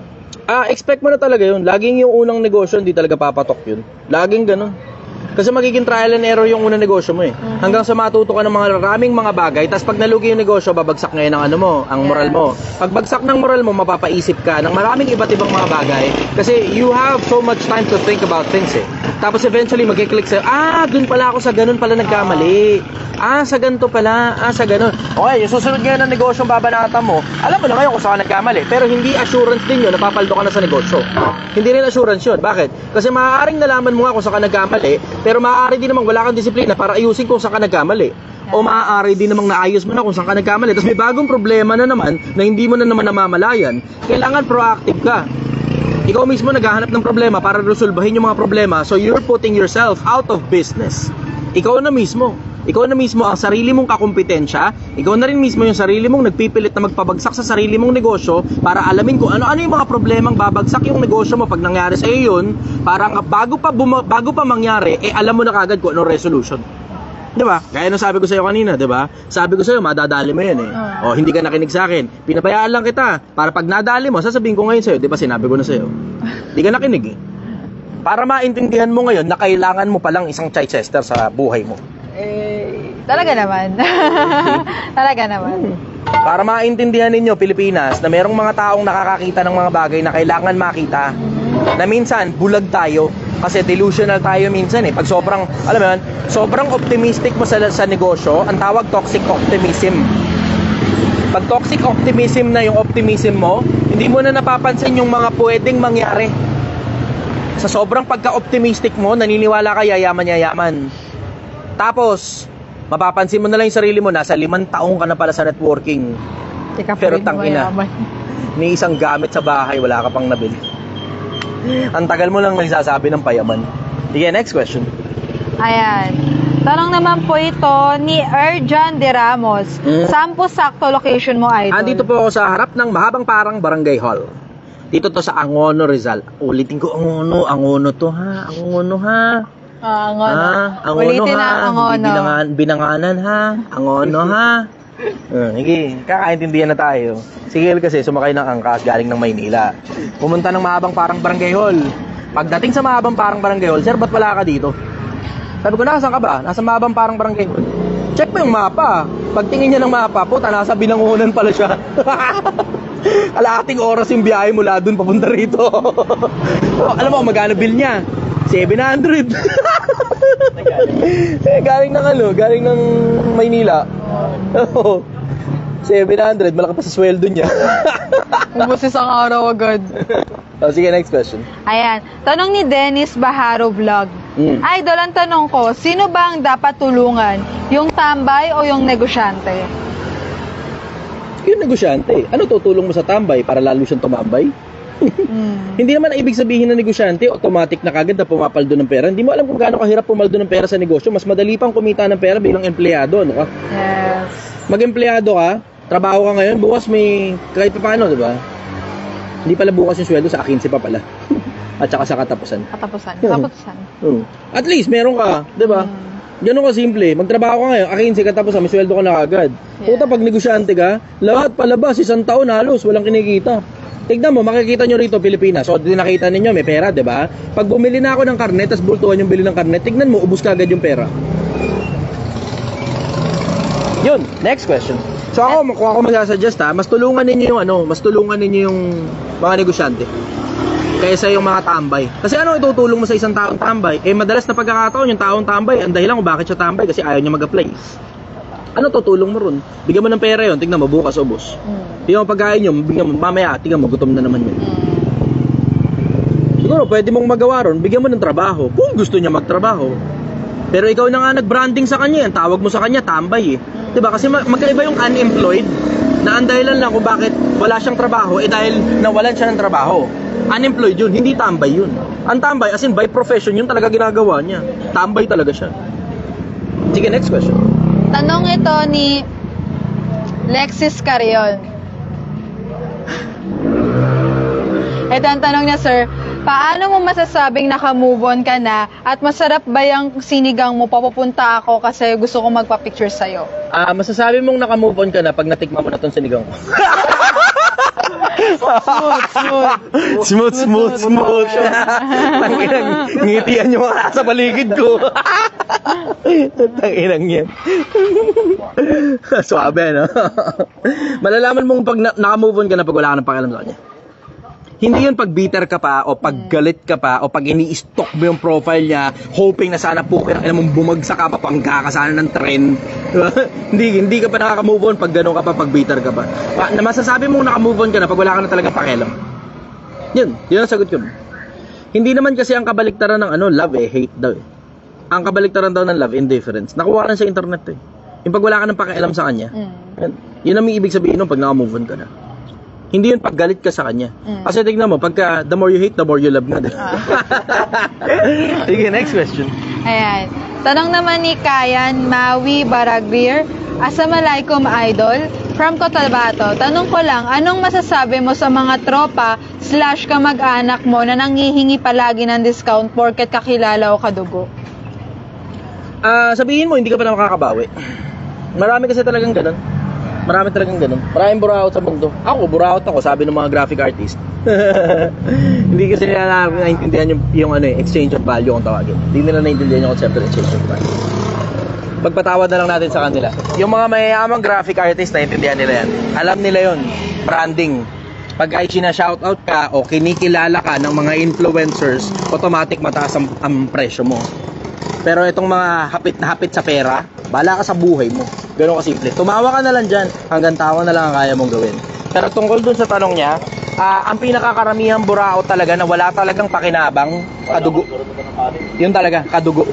S1: Expect mo na talaga yun. Laging yung unang negosyo, hindi talaga papatok yun. Laging ganun. Kasi magiging trial and error yung unang negosyo mo eh. Hanggang sa matuto ka ng mga maraming mga bagay, tapos pag nalugi yung negosyo, babagsak ngayon ang ano mo, ang moral mo. Pag bagsak ng moral mo, mapapaisip ka ng maraming iba't ibang mga bagay. Kasi you have so much time to think about things eh. Tapos eventually, magkiklik sa'yo, dun pala ako sa ganun pala nagkamali. Sa ganito pala, sa ganun. Okay, yung susunod ngayon ng negosyo babanatan mo, alam mo na ngayon kung saan ka nagkamali. Pero hindi assurance din yun, napapaldo ka na sa negosyo. Hindi rin assurance yun. Bakit? Kasi maaaring nalaman mo nga kung saan ka nagkamali, pero maaari din namang wala kang disiplina para ayusin kung saan ka nagkamali. O maaari din namang naayos mo na kung saan ka nagkamali. Tapos may bagong problema na naman na hindi mo na naman namamalayan. Kailangan proactive ka. Ikaw mismo naghahanap ng problema para resolbahin yung mga problema. So you're putting yourself out of business. Ikaw na mismo ang sarili mong kakumpetensya. Ikaw na rin mismo yung sarili mong nagpipilit na magpabagsak sa sarili mong negosyo para alamin kung ano-ano yung mga problemang babagsak yung negosyo mo pag nangyari sa iyo yun. Parang bago pa mangyari, alam mo na kagad kung anong resolution. Diba? Gaya nung sabi ko sa'yo kanina, diba? Sabi ko sa'yo, madadali mo yan eh. O, hindi ka nakinig sa akin. Pinabayaan lang kita. Para pag nadali mo, sasabihin ko ngayon sa'yo, diba sinabi ko na sa'yo. Hindi ka nakinig eh. Para maintindihan mo ngayon na kailangan mo palang isang Chichester sa buhay mo.
S2: Talaga naman. Talaga naman.
S1: Para maintindihan ninyo, Pilipinas, na merong mga taong nakakakita ng mga bagay na kailangan makita. Na minsan, bulag tayo. Kasi delusional tayo minsan eh. Pag sobrang, alam mo yun, sobrang optimistic mo sa negosyo, ang tawag toxic optimism. Pag toxic optimism na yung optimism mo, hindi mo na napapansin yung mga pwedeng mangyari. Sa sobrang pagka-optimistic mo, naniniwala ka yayaman. Tapos, mapapansin mo na lang yung sarili mo, nasa 5 taong ka na pala sa networking. Pero tangina, may isang gamit sa bahay, wala ka pang nabili. Ang tagal mo lang nagsasabi ng payaman. Sige, next question.
S2: Ayan. Tanong naman po ito ni Erjan de Ramos. Saan po sakto location mo, idol?
S1: Andito po ako sa harap ng mahabang parang barangay hall. Dito to sa Angono, Rizal. Ulitin ko, Angono to ha. Angono ha.
S2: Angono.
S1: Angono
S2: Ulitin
S1: ha.
S2: na Angono.
S1: Binanganan ha. Angono ha. Sige, kakaintindihan na tayo. Sige kasi sumakay ng angkas galing ng Maynila. Pumunta ng mahabang parang barangay hall. Pagdating sa mahabang parang barangay hall, sir, ba't wala ka dito? Sabi ko, nasaan ka ba? Nasa mahabang parang barangay hall. Check mo yung mapa. Pagtingin niya ng mapa, puta, nasa Binangonan pala siya. Kalahating oras yung biyahe mula dun papunta rito. Alam mo, magkano bill niya? 700. Galing ng Maynila. 700, malaki pa sa sweldo niya.
S2: Ubus isang araw agad.
S1: Sige, next question.
S2: Ayan. Tanong ni Dennis Baharo Vlog. Idol, ang tanong ko, sino ba ang dapat tulungan? Yung tambay o yung negosyante?
S1: Yung negosyante. Ano tutulong mo sa tambay para lalo siyang tumambay? Hindi naman ibig sabihin na negosyante automatic na kagad na pumapaldo ng pera. Hindi mo alam kung gaano kahirap pumaldo ng pera sa negosyo. Mas madali pang kumita ng pera bilang empleyado, ano ka?
S2: Yes.
S1: Mag-empleyado ka, trabaho ka ngayon, bukas may kahit pa paano, di ba? Hindi pala bukas yung sweldo, sa 15 pa pala. At saka sa katapusan.
S2: Katapusan.
S1: At least meron ka, di ba? Ganun ka simple. Magtrabaho ka ngayon, 15 katapusan, may sweldo ka na agad. Puta, pag negosyante ka, lahat palabas, 1 taon halos, walang kinikita. Tignan mo, makikita nyo rito Pilipinas. So, nakita ninyo, may pera, di ba? Pag bumili na ako ng karne, tas bultuhan yung bili ng karne, tignan mo, ubus ka agad yung pera. Yun, next question. So ako, kung ako mag-suggest mas tulungan ninyo yung mga negosyante kaysa yung mga tambay. Kasi ano itutulong mo sa isang taong tambay? Madalas na pagkakataon yung taong tambay, ang dahilan kung bakit siya tambay kasi ayaw niya mag-apply. Ano tutulong mo ron? Bigyan mo ng pera yun, tignan mo, bukas ubos. Bigyan mo pagkain nyo, bigyan mo, mamaya, tignan mo, gutom na naman yun. Siguro, pwede mong magawa ron, bigyan mo ng trabaho, kung gusto niya magtrabaho. Pero ikaw na nga nag-branding sa kanya, ang tawag mo sa kanya, tambay eh. Diba? Kasi magkaiba yung unemployed, na ang dahilan lang kung bakit wala siyang trabaho, dahil nawalan siya ng trabaho. Unemployed yun, hindi tambay yun. Ang tambay, as in by profession, yun talaga ginagawa niya. Tambay talaga siya. Sige, next question.
S2: Tanong ito ni Lexis Carion. Ito ang tanong niya, sir. Paano mo masasabing naka-move on ka na at masarap ba yung sinigang mo? Papupunta ako kasi gusto ko magpa-picture sa'yo.
S1: Masasabi mong naka-move on ka na pag natikman mo na itong sinigang ko. Smooth. Ngitian yung mga nasa paligid ko. Tanginang yan. Suabe, no? Malalaman mong pag naka-move on ka na pag wala ka ng pakialam sa kanya. Hindi yun pag bitter ka pa o pag galit ka pa o pag ini-stalk mo yung profile niya hoping na sana po kaya mong bumagsak ka pa pangga ka sana ng trend. Diba? hindi ka pa nakaka-move on pag gano'n ka pa, pag bitter ka pa. Na masasabi mong naka-move on ka na pag wala ka na talaga pakialam. Yun ang sagot ko. Hindi naman kasi ang kabaliktaran ng love hate daw eh. Ang kabaliktaran daw ng love, indifference. Nakuha ka na sa internet eh. Yung pag wala ka ng pakialam sa kanya, yun ang may ibig sabihin nung pag naka-move on ka na. Hindi yun pag galit ka sa kanya. Kasi tignan mo, pagka the more you hate, the more you love na. Sige, next question.
S2: Ayan. Tanong naman ni Kayan Maui Baragrir, Assalamualaikum Idol, from Cotabato. Tanong ko lang, anong masasabi mo sa mga tropa / kamag-anak mo na nanghihingi palagi ng discount porket kakilala o kadugo?
S1: Sabihin mo, hindi ka pa na makakabawi. Marami kasi talagang ganun. Maraming buraot sa mundo. Ako, buraot ako, sabi ng mga graphic artist. Hindi kasi nila naintindihan yung exchange of value kung tawagin. Hindi nila naintindihan yung concept ng exchange of value. Pagpatawad na lang natin sa kanila. Yung mga mayayamang graphic artist, naintindihan nila yan. Alam nila yon, branding. Pag ay sina-shoutout ka o kinikilala ka ng mga influencers, automatic mataas ang presyo mo. Pero itong mga hapit sa pera, bahala ka sa buhay mo. Ganun kasimple. Tumawa ka na lang dyan, hanggang tawa na lang ang kaya mong gawin. Pero tungkol dun sa tanong niya, ang pinakakaramihan buraot talaga na wala talagang pakinabang, kadugo. Yun talaga, kadugo.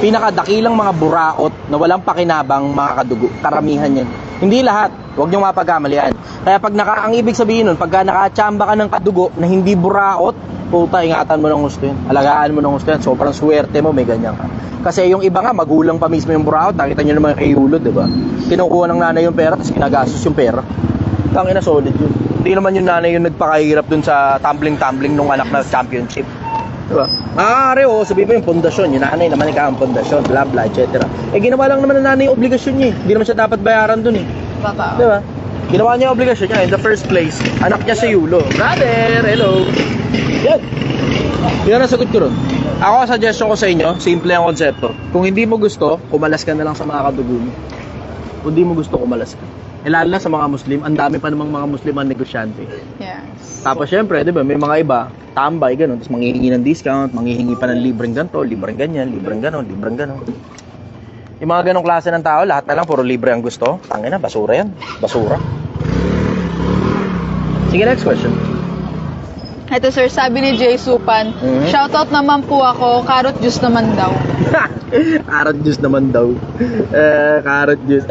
S1: Pinakadakilang mga buraot na walang pakinabang, mga kadugo. Karamihan yan. Hindi lahat. Huwag niyong mapagkamalian. Kaya pag ang ibig sabihin nun, pagka nakachamba ka ng kadugo na hindi buraot, puta, ingatan mo ng gusto yun. Alagaan mo ng gusto yan. Sobrang swerte mo, may ganyan ka. Kasi yung iba nga, magulang pa mismo yung buraot. Nakita nyo naman kay Hulod, diba? Kinukuha ng nanay yung pera, tapos ginagastos yung pera. Tangina, solid yun. Hindi naman yung nanay yung nagpakahirap dun sa tumbling nung anak na championship. Diba? Sabi pa yung pundasyon. Yung nanay naman ang pundasyon, blah blah, etc. Ginawa lang naman ng nanay yung obligasyon niya. Hindi naman siya dapat bayaran dun eh.
S2: Totoo.
S1: Diba? Ginawa niya yung obligasyon niya in the first place. Anak niya si Yulo. Brother, hello. Yan. Yan ang sagot ko ron. Ako, suggestion ko sa inyo, simple ang konsepto. Kung hindi mo gusto, kumalas ka na lang sa mga kadugo mo. Kung hindi mo gusto, kumalas ka. Lalo na sa mga Muslim, ang dami pa namang mga Muslim ang negosyante.
S2: Yes.
S1: Tapos syempre, di ba, may mga iba, tambay, gano'n, tapos manghihingi ng discount, manghihingi pa ng libreng ganito, libreng ganyan, libreng gano'n. Yung mga ganong klase ng tao, lahat na lang puro libre ang gusto. Tangina, basura yan. Basura. Sige, next question.
S2: Ito sir, sabi ni Jay Supan, shoutout naman po ako, carrot juice naman daw.
S1: Carrot juice naman daw. Carrot juice.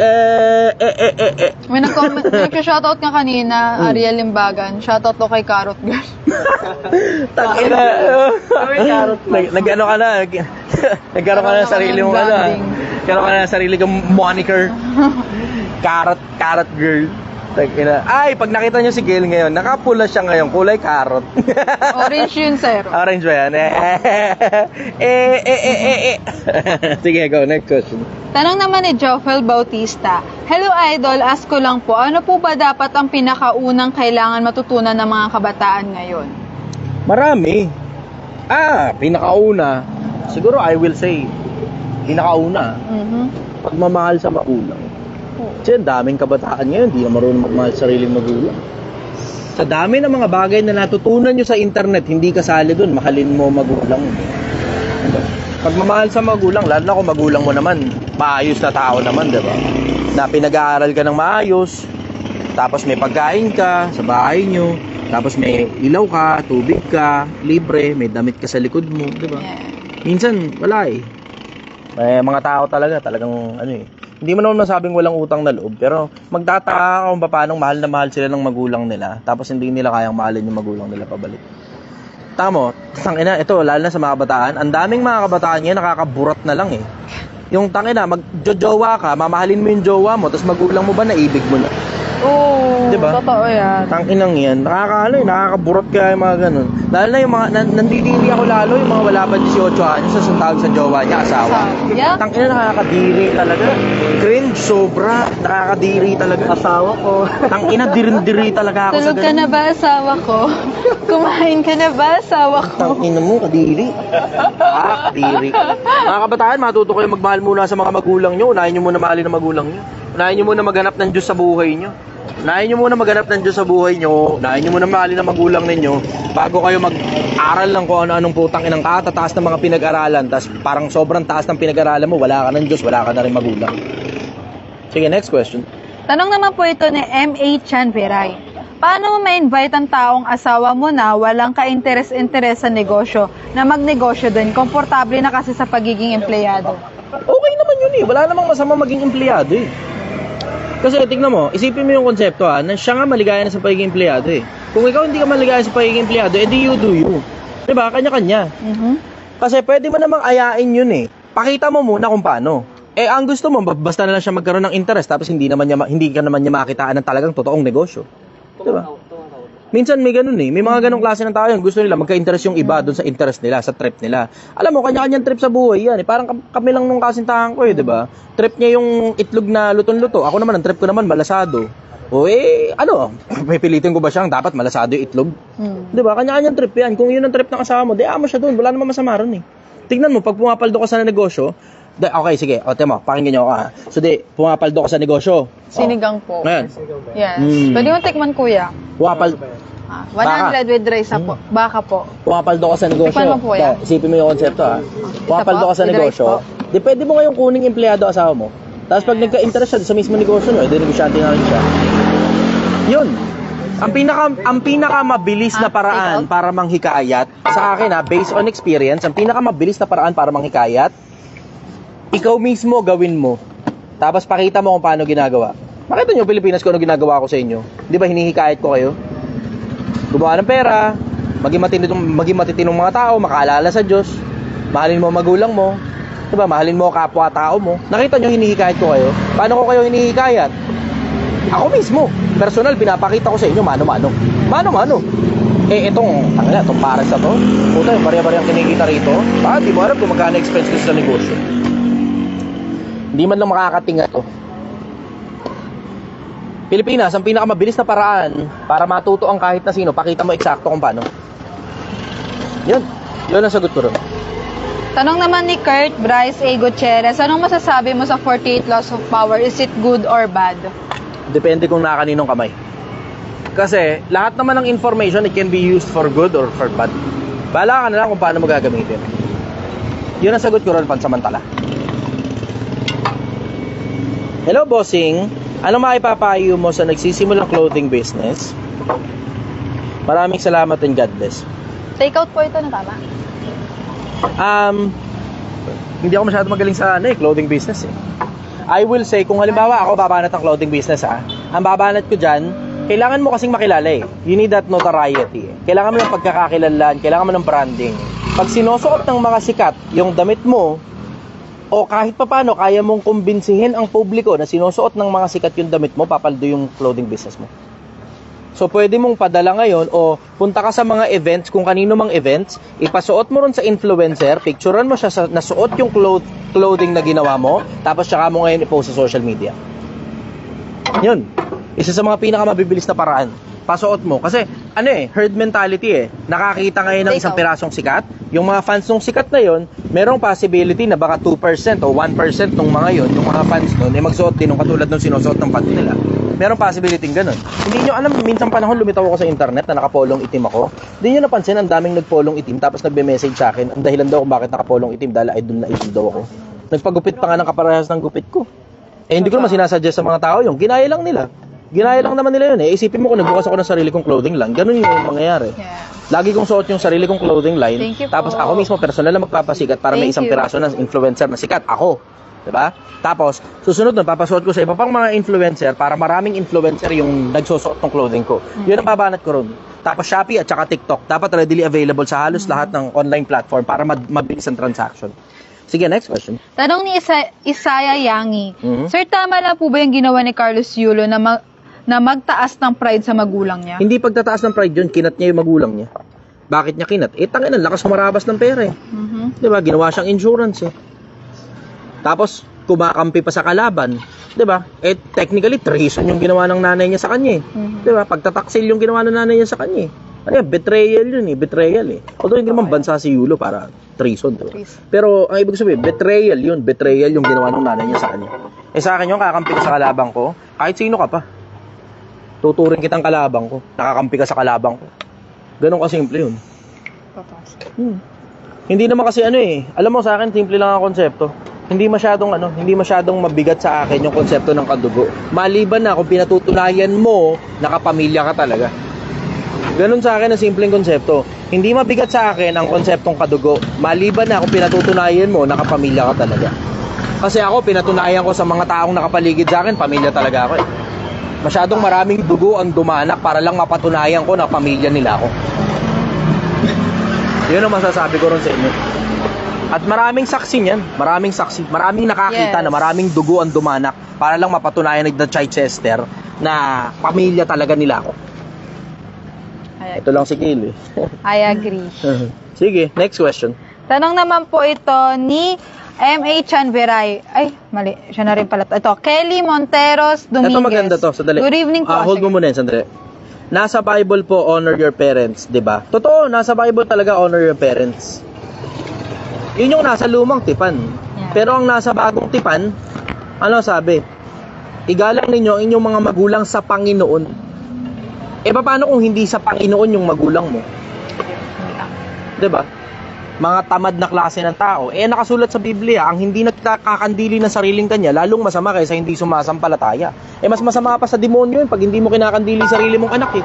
S2: May nag-comment, nag-shoutout ka kanina, Ariel Limbagan. Shoutout to kay Carrot Girl.
S1: Tangina. Nag-ano ka na. Nagkaroon ka na ng sarili mong nagkaroon ka na ng sarili kong moniker. Carrot Girl. Ay, pag nakita nyo si Gail ngayon, nakapula siya ngayon, kulay carrot.
S2: Orange yun, sir.
S1: Orange ba yan? Sige, go, next question.
S2: Tanong naman ni Joffel Bautista, hello idol, ask ko lang po, ano po ba dapat ang pinakaunang kailangan matutunan ng mga kabataan ngayon?
S1: Marami. Pinakauna. Siguro I will say, pinakauna. Pagmamahal sa magulang. Kasi daming kabataan ngayon, hindi na marunong magmahal sa sariling magulang. Sa dami ng mga bagay na natutunan nyo sa internet, hindi kasali dun, mahalin mo magulang. Pagmamahal sa magulang, lalo na kung magulang mo naman, maayos na tao naman, diba? Na pinag-aaral ka ng maayos, tapos may pagkain ka sa bahay nyo, tapos may ilaw ka, tubig ka, libre, may damit ka sa likod mo, diba? Minsan, wala eh. May mga tao talagang hindi mo naman masabing walang utang na loob, pero magtataka ka kung paano mahal na mahal sila ng magulang nila, tapos hindi nila kayang mahalin yung magulang nila pabalik. Tamo, tangina, ito, lalo na sa mga kabataan, ang daming mga kabataan ngayon nakakaburat na lang eh. Yung tangina, magjojowa ka, mamahalin mo yung jowa mo, tapos magulang mo ba naibig mo na?
S2: Oo,
S1: Diba?
S2: totoo yan.
S1: Tangkinang yan, nakakaburot kaya yung mga ganun. Lalo na yung mga, nandidiri ako lalo, yung mga wala pa 18 anyos, sa tawag sa jowa niya, asawa.
S2: Yeah.
S1: Tangina, nakakadiri talaga. Cringe, sobra, nakakadiri talaga.
S3: Asawa ko.
S1: Tangina, diri talaga ako sa
S2: Tulog ka na ba, asawa ko? Kumain ka na ba, asawa ko?
S1: Tangina mo, kadiri. Kadiri. Mga kabataan, matuto kayo magmahal muna sa mga magulang nyo. Unahin nyo muna mahalin ang magulang nyo. Unahin nyo muna maghanap ng Diyos sa buhay nyo. Unahin nyo muna maghanap ng Diyos sa buhay nyo. Unahin nyo muna mahalin ang magulang ninyo bago kayo mag-aral ng kung ano-anong putang inang katataas ng mga pinag-aralan. Tapos parang sobrang taas ng pinag-aralan mo, wala ka ng Diyos, wala ka na rin magulang. Sige, next question.
S2: Tanong naman po ito ni M.A. Chan Veray. Paano mo ma-invite ang taong asawa mo na walang ka-interes-interes sa negosyo na magnegosyo din? Komportable na kasi sa pagiging empleyado.
S1: Okay naman yun eh. Wala namang masama maging empleyado eh. Kasi tignan mo, isipin mo yung konsepto na siya nga maligaya na sa pagiging empleyado eh. Kung ikaw hindi ka maligaya sa pagiging empleyado, edi you do you. Diba? Kanya-kanya. Kasi pwede mo namang ayain yun eh. Pakita mo muna kung paano. Eh ang gusto mo, basta na lang siya magkaroon ng interest tapos hindi ka naman niya makitaan ng talagang totoong negosyo. Diba? Minsan may ganun eh. May mga ganung klase ng tao yun. Gusto nila magka-interest yung iba doon sa interest nila, sa trip nila. Alam mo, kanya-kanyang trip sa buhay yan eh. Parang kami lang nung kasintahan ko eh, diba? Trip niya yung itlog na luto-luto. Ako naman, ang trip ko naman, malasado. O eh, pipilitin ko ba siyang dapat malasado yung itlog? Diba? Kanya-kanyang trip yan. Kung yun ang trip ng asawa mo, di amo siya doon. Wala namang masama ron eh. Tignan mo, pag pumapaldo ka sa negosyo, okay, sige. O, tema, pakinggan niyo ako ha. So, pumapaldo ka sa negosyo.
S2: Sinigang po.
S1: Ngayon.
S2: Yes. Pwede mo tikman, kuya. 100 with rice po. Baka po.
S1: Pumapaldo ka sa negosyo.
S2: Tikman mo po yan.
S1: Isipin mo yung konsepto ha. Pumapaldo ka sa
S2: With rice
S1: negosyo.
S2: po.
S1: Di pwede mo ngayong kuning empleyado asawa mo. Tapos pag nagka-interest siya sa mismo negosyo nyo, edi negosyante na rin siya. Yun. Ang pinaka mabilis na paraan para manghikayat sa akin based on experience, ang pinaka mabilis na paraan para manghikayat, ikaw mismo gawin mo. Tapos pakita mo kung paano ginagawa. Makita nyo Pilipinas kung ano ginagawa ko sa inyo. Di ba hinihikayat ko kayo? Gumawa ng pera, maging matitinong mga tao, makaalala sa Diyos, mahalin mo magulang mo, diba? Mahalin mo kapwa-tao mo. Nakita nyo, hinihikayat ko kayo. Paano ko kayo hinihikayat? Ako mismo, personal, pinapakita ko sa inyo, mano-mano. Mano-mano. Itong pares na to, puta, yung bariya-bariyang kinikita rito, di mo alam kung magkano expense ko sa negosyo. Hindi man lang makakatinga to. Pilipinas, ang pinakamabilis na paraan para matuto ang kahit na sino, pakita mo eksakto kung paano. Yun ang sagot ko ron.
S2: Tanong naman ni Kurt Bryce A. Gutierrez, anong masasabi mo sa 48 Laws of Power? Is it good or bad?
S1: Depende kung nakaninong kamay. Kasi lahat naman ng information, it can be used for good or for bad. Bahala ka na lang kung paano mo gagamitin. Yun ang sagot ko ron, pansamantala. Hello, bossing. Anong maipapayo mo sa nagsisimulang clothing business? Maraming salamat and God bless.
S2: Take out po ito na tama?
S1: Hindi ako masyado magaling sa clothing business eh. I will say, kung halimbawa ako babanat ng clothing business ang babanat ko dyan, kailangan mo kasing makilala eh. You need that notoriety eh. Kailangan mo ng pagkakakilanlan, kailangan mo ng branding. Pag sinusuot ng mga sikat yung damit mo, o kahit papano, kaya mong kumbinsihin ang publiko na sinusuot ng mga sikat yung damit mo, papaldo yung clothing business mo. So, pwede mong padala ngayon o punta ka sa mga events, kung kanino mang events, ipasuot mo ron sa influencer, picturean mo siya sa nasuot yung clothing na ginawa mo, tapos tsaka mo ngayon i-post sa social media. Yun. Isa sa mga pinakamabibilis na paraan. Pasuot mo. Kasi, herd mentality eh. Nakakita ngayon ng isang pirasong sikat. Yung mga fans ng sikat na yon, merong possibility na baka 2% o 1% ng mga yon, yung mga fans nun, magsuot din ng katulad ng sinusuot ng fans nila. Merong possibility ganun. Hindi nyo alam, minsan panahon lumitaw ako sa internet na nakapolong itim ako. Hindi nyo napansin, ang daming nagpolong itim tapos nagbe-message sa akin. Ang dahilan daw kung bakit nakapolong itim dahil idol na idol daw ako. Nagpagupit pa nga ng kaparehas ng gupit ko. Hindi ko naman sinasuggest sa mga tao yung ginaya lang nila. Ginaya lang naman nila yun eh. Isipin mo kung nagbukas ako ng sarili kong clothing line, ganun yung mangyayari.
S2: Yeah.
S1: Lagi kong suot yung sarili kong clothing line,
S2: Thank you
S1: tapos
S2: po.
S1: ako mismo personal na magpapasikat para may isang piraso ng influencer na sikat. Ako. Diba? Tapos, susunod nun, papasuot ko sa iba pang mga influencer para maraming influencer yung nagsusuot ng clothing ko. Yun ang babanat ko ron. Tapos Shopee at saka TikTok, dapat readily available sa halos lahat ng online platform para mabilis ang transaction. Sige, next question.
S2: Tanong ni Isaya Yangi,
S1: Mhm.
S2: Sir, tama lang po ba yung ginawa ni Carlos Yulo na magtaas ng pride sa magulang niya?
S1: Hindi pagtataas ng pride yun, kinat niya yung magulang niya. Bakit niya kinat? Tangina, lakas humarabas ng pera eh.
S2: Mhm.
S1: Di ba? Ginawa siyang insurance eh. Tapos, kumakampi pa sa kalaban. Di ba? Technically, treason yung ginawa ng nanay niya sa kanya eh. Di ba? Pagtataksil yung ginawa ng nanay niya sa kanya eh. Ano yan? Betrayal yun eh. Betrayal eh. Although hindi naman bansa si Yulo para treason. Diba? Pero, ang ibig sabihin, betrayal yun. Betrayal yung ginawa ng nanay niya sa kanya. Sa akin yung kakampi ka sa kalabang ko, kahit sino ka pa. Tuturing kitang kalabang ko. Nakakampi ka sa kalabang ko. Ganun kasimple yun. Hindi naman kasi alam mo sa akin, simple lang ang konsepto. Hindi masyadong mabigat sa akin yung konsepto ng kadugo. Maliban na kung pinatutunayan mo, nakapamilya ka talaga. Ganun sa akin ang simpleng konsepto. Hindi mabigat sa akin ang konseptong kadugo. Maliban na kung pinatutunayan mo, nakapamilya ka talaga. Kasi ako, pinatunayan ko sa mga taong nakapaligid sa akin, pamilya talaga ako eh. Masyadong maraming dugo ang dumanak para lang mapatunayan ko na pamilya nila ako. Yun ang masasabi ko ron sa inyo. At maraming saksi niyan. Maraming saksi. Maraming nakakita na maraming dugo ang dumanak para lang mapatunayan ni Chichester na pamilya talaga nila ako. Ito lang si Kaylee.
S2: I agree.
S1: Sige, next question.
S2: Tanong naman po ito ni M.A. Chanveray. Ay, mali. Siya na rin pala. Ito, Kelly Monteros Dominguez.
S1: Ito maganda to. Sandali.
S2: Good evening po.
S1: Hold mo muna yan, sandali. Nasa Bible po, honor your parents, di ba? Totoo, nasa Bible talaga, honor your parents. Yun yung nasa lumang tipan.
S2: Yeah.
S1: Pero ang nasa bagong tipan, ano sabi? Igalang ninyo ang inyong mga magulang sa Panginoon. Paano kung hindi sa Panginoon yung magulang mo? Diba? Mga tamad na klase ng tao. Nakasulat sa Biblia, ang hindi nagkakandili ng sariling kanya, lalong masama kaysa hindi sumasampalataya. Mas masama pa sa demonyo yun pag hindi mo kinakandili sarili mong anak eh.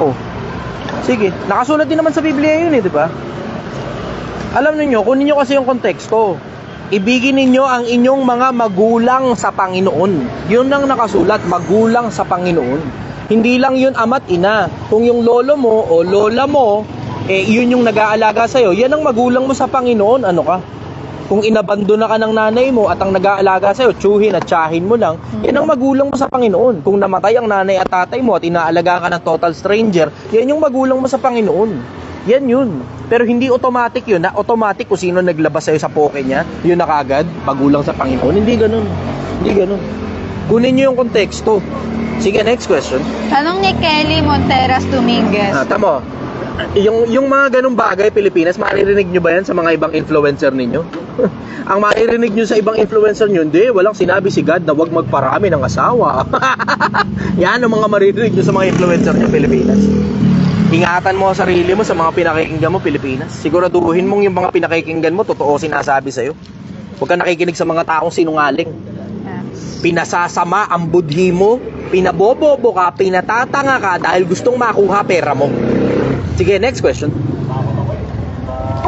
S1: Oh. Sige, nakasulat din naman sa Biblia yun eh, diba? Alam niyo, kunin niyo kasi yung konteksto. Ibigin ninyo ang inyong mga magulang sa Panginoon. Yun ang nakasulat, magulang sa Panginoon. Hindi lang yun ama't ina. Kung yung lolo mo o lola mo, yun yung nag-aalaga sa'yo, yan ang magulang mo sa Panginoon. Ano ka? Kung inabandona ka ng nanay mo at ang nag-aalaga sa'yo, tsuhin at tsahin mo lang, yan ang magulang mo sa Panginoon. Kung namatay ang nanay at tatay mo at inaalaga ka ng total stranger, yan yung magulang mo sa Panginoon. Yan yun. Pero hindi automatic yun. Automatic kung sino naglabas sa'yo sa poke niya, yun na kagad, magulang sa Panginoon. Hindi ganun. Hindi ganun. Kunin nyo yung konteksto. Sige, next question.
S2: Tanong ni Kelly Monteros Dominguez.
S1: Tamo. Yung mga ganung bagay, Pilipinas, maririnig nyo ba yan sa mga ibang influencer ninyo? Ang maririnig nyo sa ibang influencer nyo, hindi, walang sinabi si God na huwag magparami ng asawa. Yan ang mga maririnig nyo sa mga influencer nyo, Pilipinas. Ingatan mo ang sarili mo sa mga pinakikinggan mo, Pilipinas. Siguraduhin mong yung mga pinakikinggan mo, totoo sinasabi sa'yo. Huwag ka nakikinig sa mga taong sinungaling. Pinasasama ang budhi mo, pinabobobo ka, pinatatanga ka dahil gustong makuha pera mo. Sige, next question.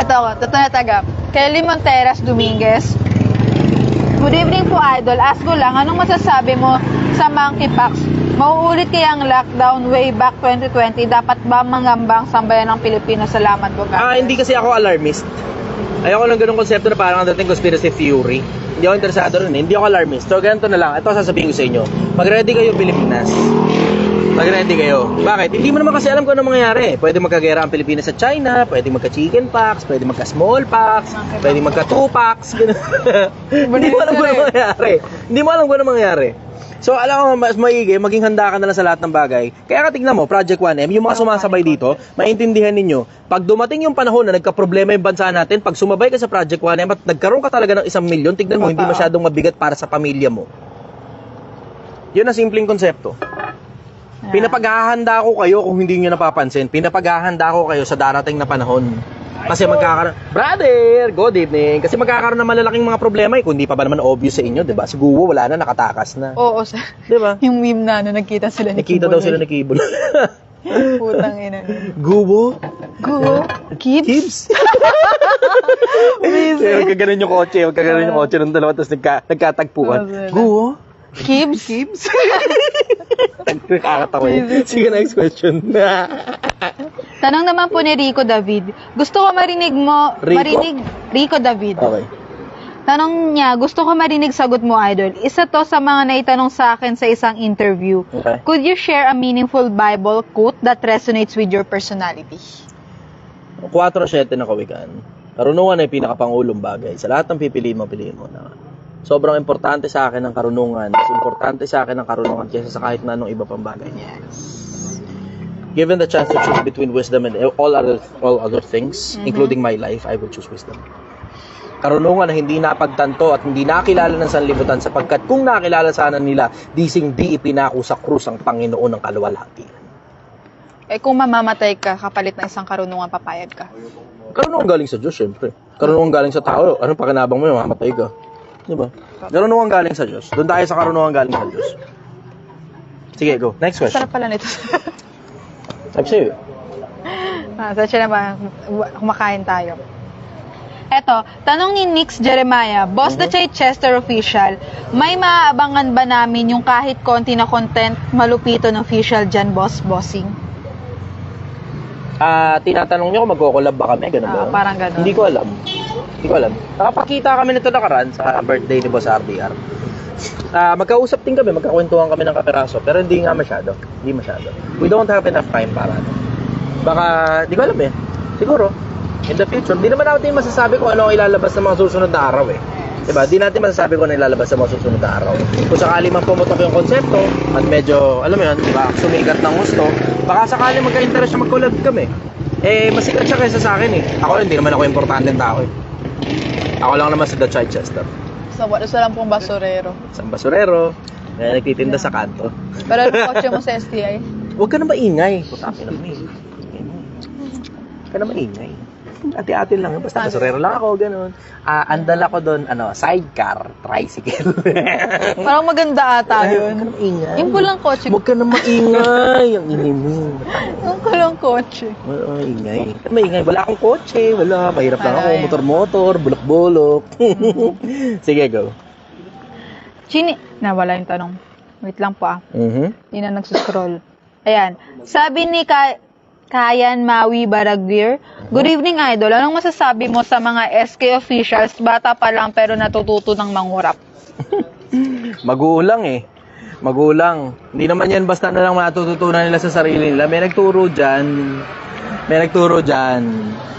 S2: Ito na taga. Kelly Monteros Dominguez. Good evening po, Idol. Ask ko lang, anong masasabi mo sa monkeypox? Mauulit kaya ang lockdown way back 2020? Dapat ba mangambang sambayan ng Pilipinas? Salamat po, guys.
S1: Hindi kasi ako alarmist. Ayoko lang ganung konsepto na parang ang dating conspiracy theory. Hindi ako interesado rin. Hindi ako alarmist. So, ganito na lang. Ito sasabihin ko sa inyo. Mag-ready kayo, Pilipinas. Mag-ready kayo. Bakit? Hindi mo naman kasi alam kung ano mangyayari. Pwede magkagera ang Pilipinas sa China, pwede magka-chickenpox, pwede magka-smallpox, pwede magka-2-pox. Hindi mo alam kung ano mangyayari. Hindi mo alam kung ano mangyayari. So, alam mo, mas maigi, maging handa ka na lang sa lahat ng bagay. Kaya tingnan mo, Project 1M, yung mga sumasabay dito, maintindihan ninyo, pag dumating yung panahon na nagka-problema yung bansa natin, pag sumabay ka sa Project 1M at nagkaroon ka talaga ng 1 milyon, tignan mo, hindi masyadong mabigat para sa pamilya mo. Yun ang simpleng konsepto. Pinapaghahanda ko kayo kung hindi nyo napapansin. Pinapaghahanda ko kayo sa darating na panahon. Kasi magkakaroon, brother, good evening. Kasi magkakaroon ng malalaking mga problema kung hindi pa ba naman obvious sa inyo, 'di ba? Si Guwo wala na, nakatakas na.
S2: Oo, sir.
S1: 'Di ba?
S2: Yung meme na nagkita sila ni
S1: Nakita daw sila ni Kibon.
S2: Putang ina.
S1: Guwo?
S2: Guwo? Kibs?
S1: Magkaganon yung kotse, magkaganon yung kotse ng dalawa tapos nagkatagpuan. Guwo?
S2: Kibs?
S1: Nakakatawa yun. Sige, next question.
S2: Tanong naman po ni Rico David. Gusto ko marinig mo, Rico David.
S1: Okay.
S2: Tanong niya, gusto ko marinig sagot mo, Idol. Isa to sa mga naitanong sa akin sa isang interview.
S1: Okay.
S2: Could you share a meaningful Bible quote that resonates with your personality?
S1: 4:7 na kawikaan. Karunungan ay pinakapangulong bagay. Sa lahat ng pipiliin mo na. Sobrang importante sa akin ang karunungan. Mas importante sa akin ang karunungan kaysa sa kahit na anong iba pang bagay. Given the chance to choose between wisdom and all other things, including my life, I will choose wisdom. Karunungan na hindi napagtanto at hindi nakilala ng sanlibutan sapagkat kung nakilala sana nila, dising di ipinako sa krus ang Panginoon ng kaluwalhatian.
S2: Eh kung mamamatay ka kapalit ng isang karunungan, papayag ka.
S1: Karunungan galing sa Diyos, syempre. Karunungan galing sa tao. Anong pakinabang mo yung mamatay ka? Di ba? Karunungan galing sa Diyos. Doon tayo sa karunungan galing sa Diyos. Sige, go. Next question.
S2: Sarap pala nito.
S1: Sabi sa'yo.
S2: Sasya na ba? Kumakain tayo. Eto, tanong ni Nix Jeremiah, Boss the Chichester Official, may maaabangan ba namin yung kahit konti na content malupito ng official dyan, Bossing?
S1: Tinatanong niyo kung magko-collab ba kami, gano'n ba?
S2: Parang gano'n.
S1: Hindi ko alam. Nakapakita kami nito nakaraan sa birthday ni Boss RDR. Magkausap din kami, magkakwentuhan kami ng kaperaso, pero hindi nga masyado. Hindi masyado. We don't have enough time para baka, di ko alam eh. Siguro, in the future, di naman natin masasabi kung ano ang ilalabas sa mga susunod na araw eh. Diba? Di natin masasabi kung ano ilalabas sa mga susunod na araw. Kung sakali man pumutok yung konsepto, at medyo, alam mo yun, diba, sumikat ng gusto, baka sakali magka-interest siya mag-collab kami. Eh, masikat siya kaysa sa akin eh. Ako, hindi naman ako importanteng tao eh. Ako lang naman si The Chichester.
S2: Isa lang pong basurero.
S1: Isang basurero, na nagtitinda sa kanto.
S2: Pero ano kotse mo sa STI?
S1: Huwag ka na maingay. Putapin naman eh. Huwag ka na maingay. Ate-ate lang. Basta basurero lang ako, ganun. Andal ako doon, sidecar, tricycle.
S2: Parang maganda ata yun.
S1: Huwag ka na maingay.
S2: Yung pulang kotse.
S1: Huwag ka na maingay. Ang ingay mo.
S2: Yung pulang kotse.
S1: Maingay. Maingay. Wala akong kotse. Wala. Mahirap lang ako. Motor-motor. Bulok-bulok. Sige, go.
S2: Nawala yung tanong. Wait lang po Hindi na nagsuscroll. Ayan. Sabi ni Kayan Maui Baragdir, Good evening, Idol. Anong masasabi mo sa mga SK officials? Bata pa lang pero natututo ng mangurap.
S1: Magulang eh. Magulang. Hindi naman yan basta na lang matututunan nila sa sarili nila. May nagturo dyan.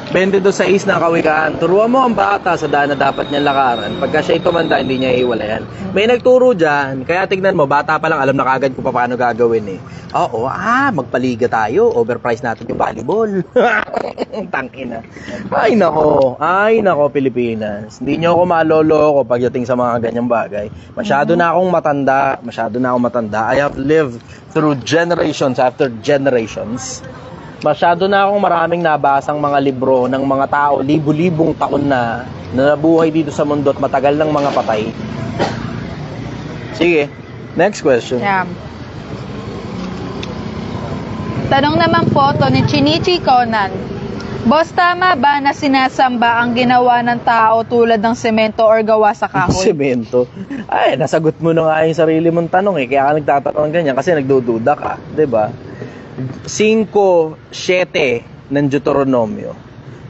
S1: 22:6 na kawikaan. Turuan mo ang bata sa daan na dapat niyang lakaran. Pagka siya'y tumanda, hindi niya iiwalayan. May nagturo dyan. Kaya tignan mo, bata pa lang, alam na kagad kung paano gagawin eh. Oo, magpaliga tayo. Overprice natin yung volleyball. Tangina. Ay nako, Pilipinas. Hindi niyo ako maloloko pagdating sa mga ganyang bagay. Masyado na akong matanda. I have lived through generations after generations. Masyado na akong maraming nabasang mga libro ng mga tao, libu-libong taon na nabuhay dito sa mundo at matagal ng mga patay. Sige, next question.
S2: Yeah. Tanong naman po to ni Chinichi Conan. Boss, tama ba na sinasamba ang ginawa ng tao tulad ng semento or gawa sa kahoy?
S1: Semento? Ay, nasagot mo na nga yung sarili mong tanong eh. Kaya ka nagtatanong ganyan kasi nagdududa ka. 'Di ba? 5:7 ng Deuteronomio.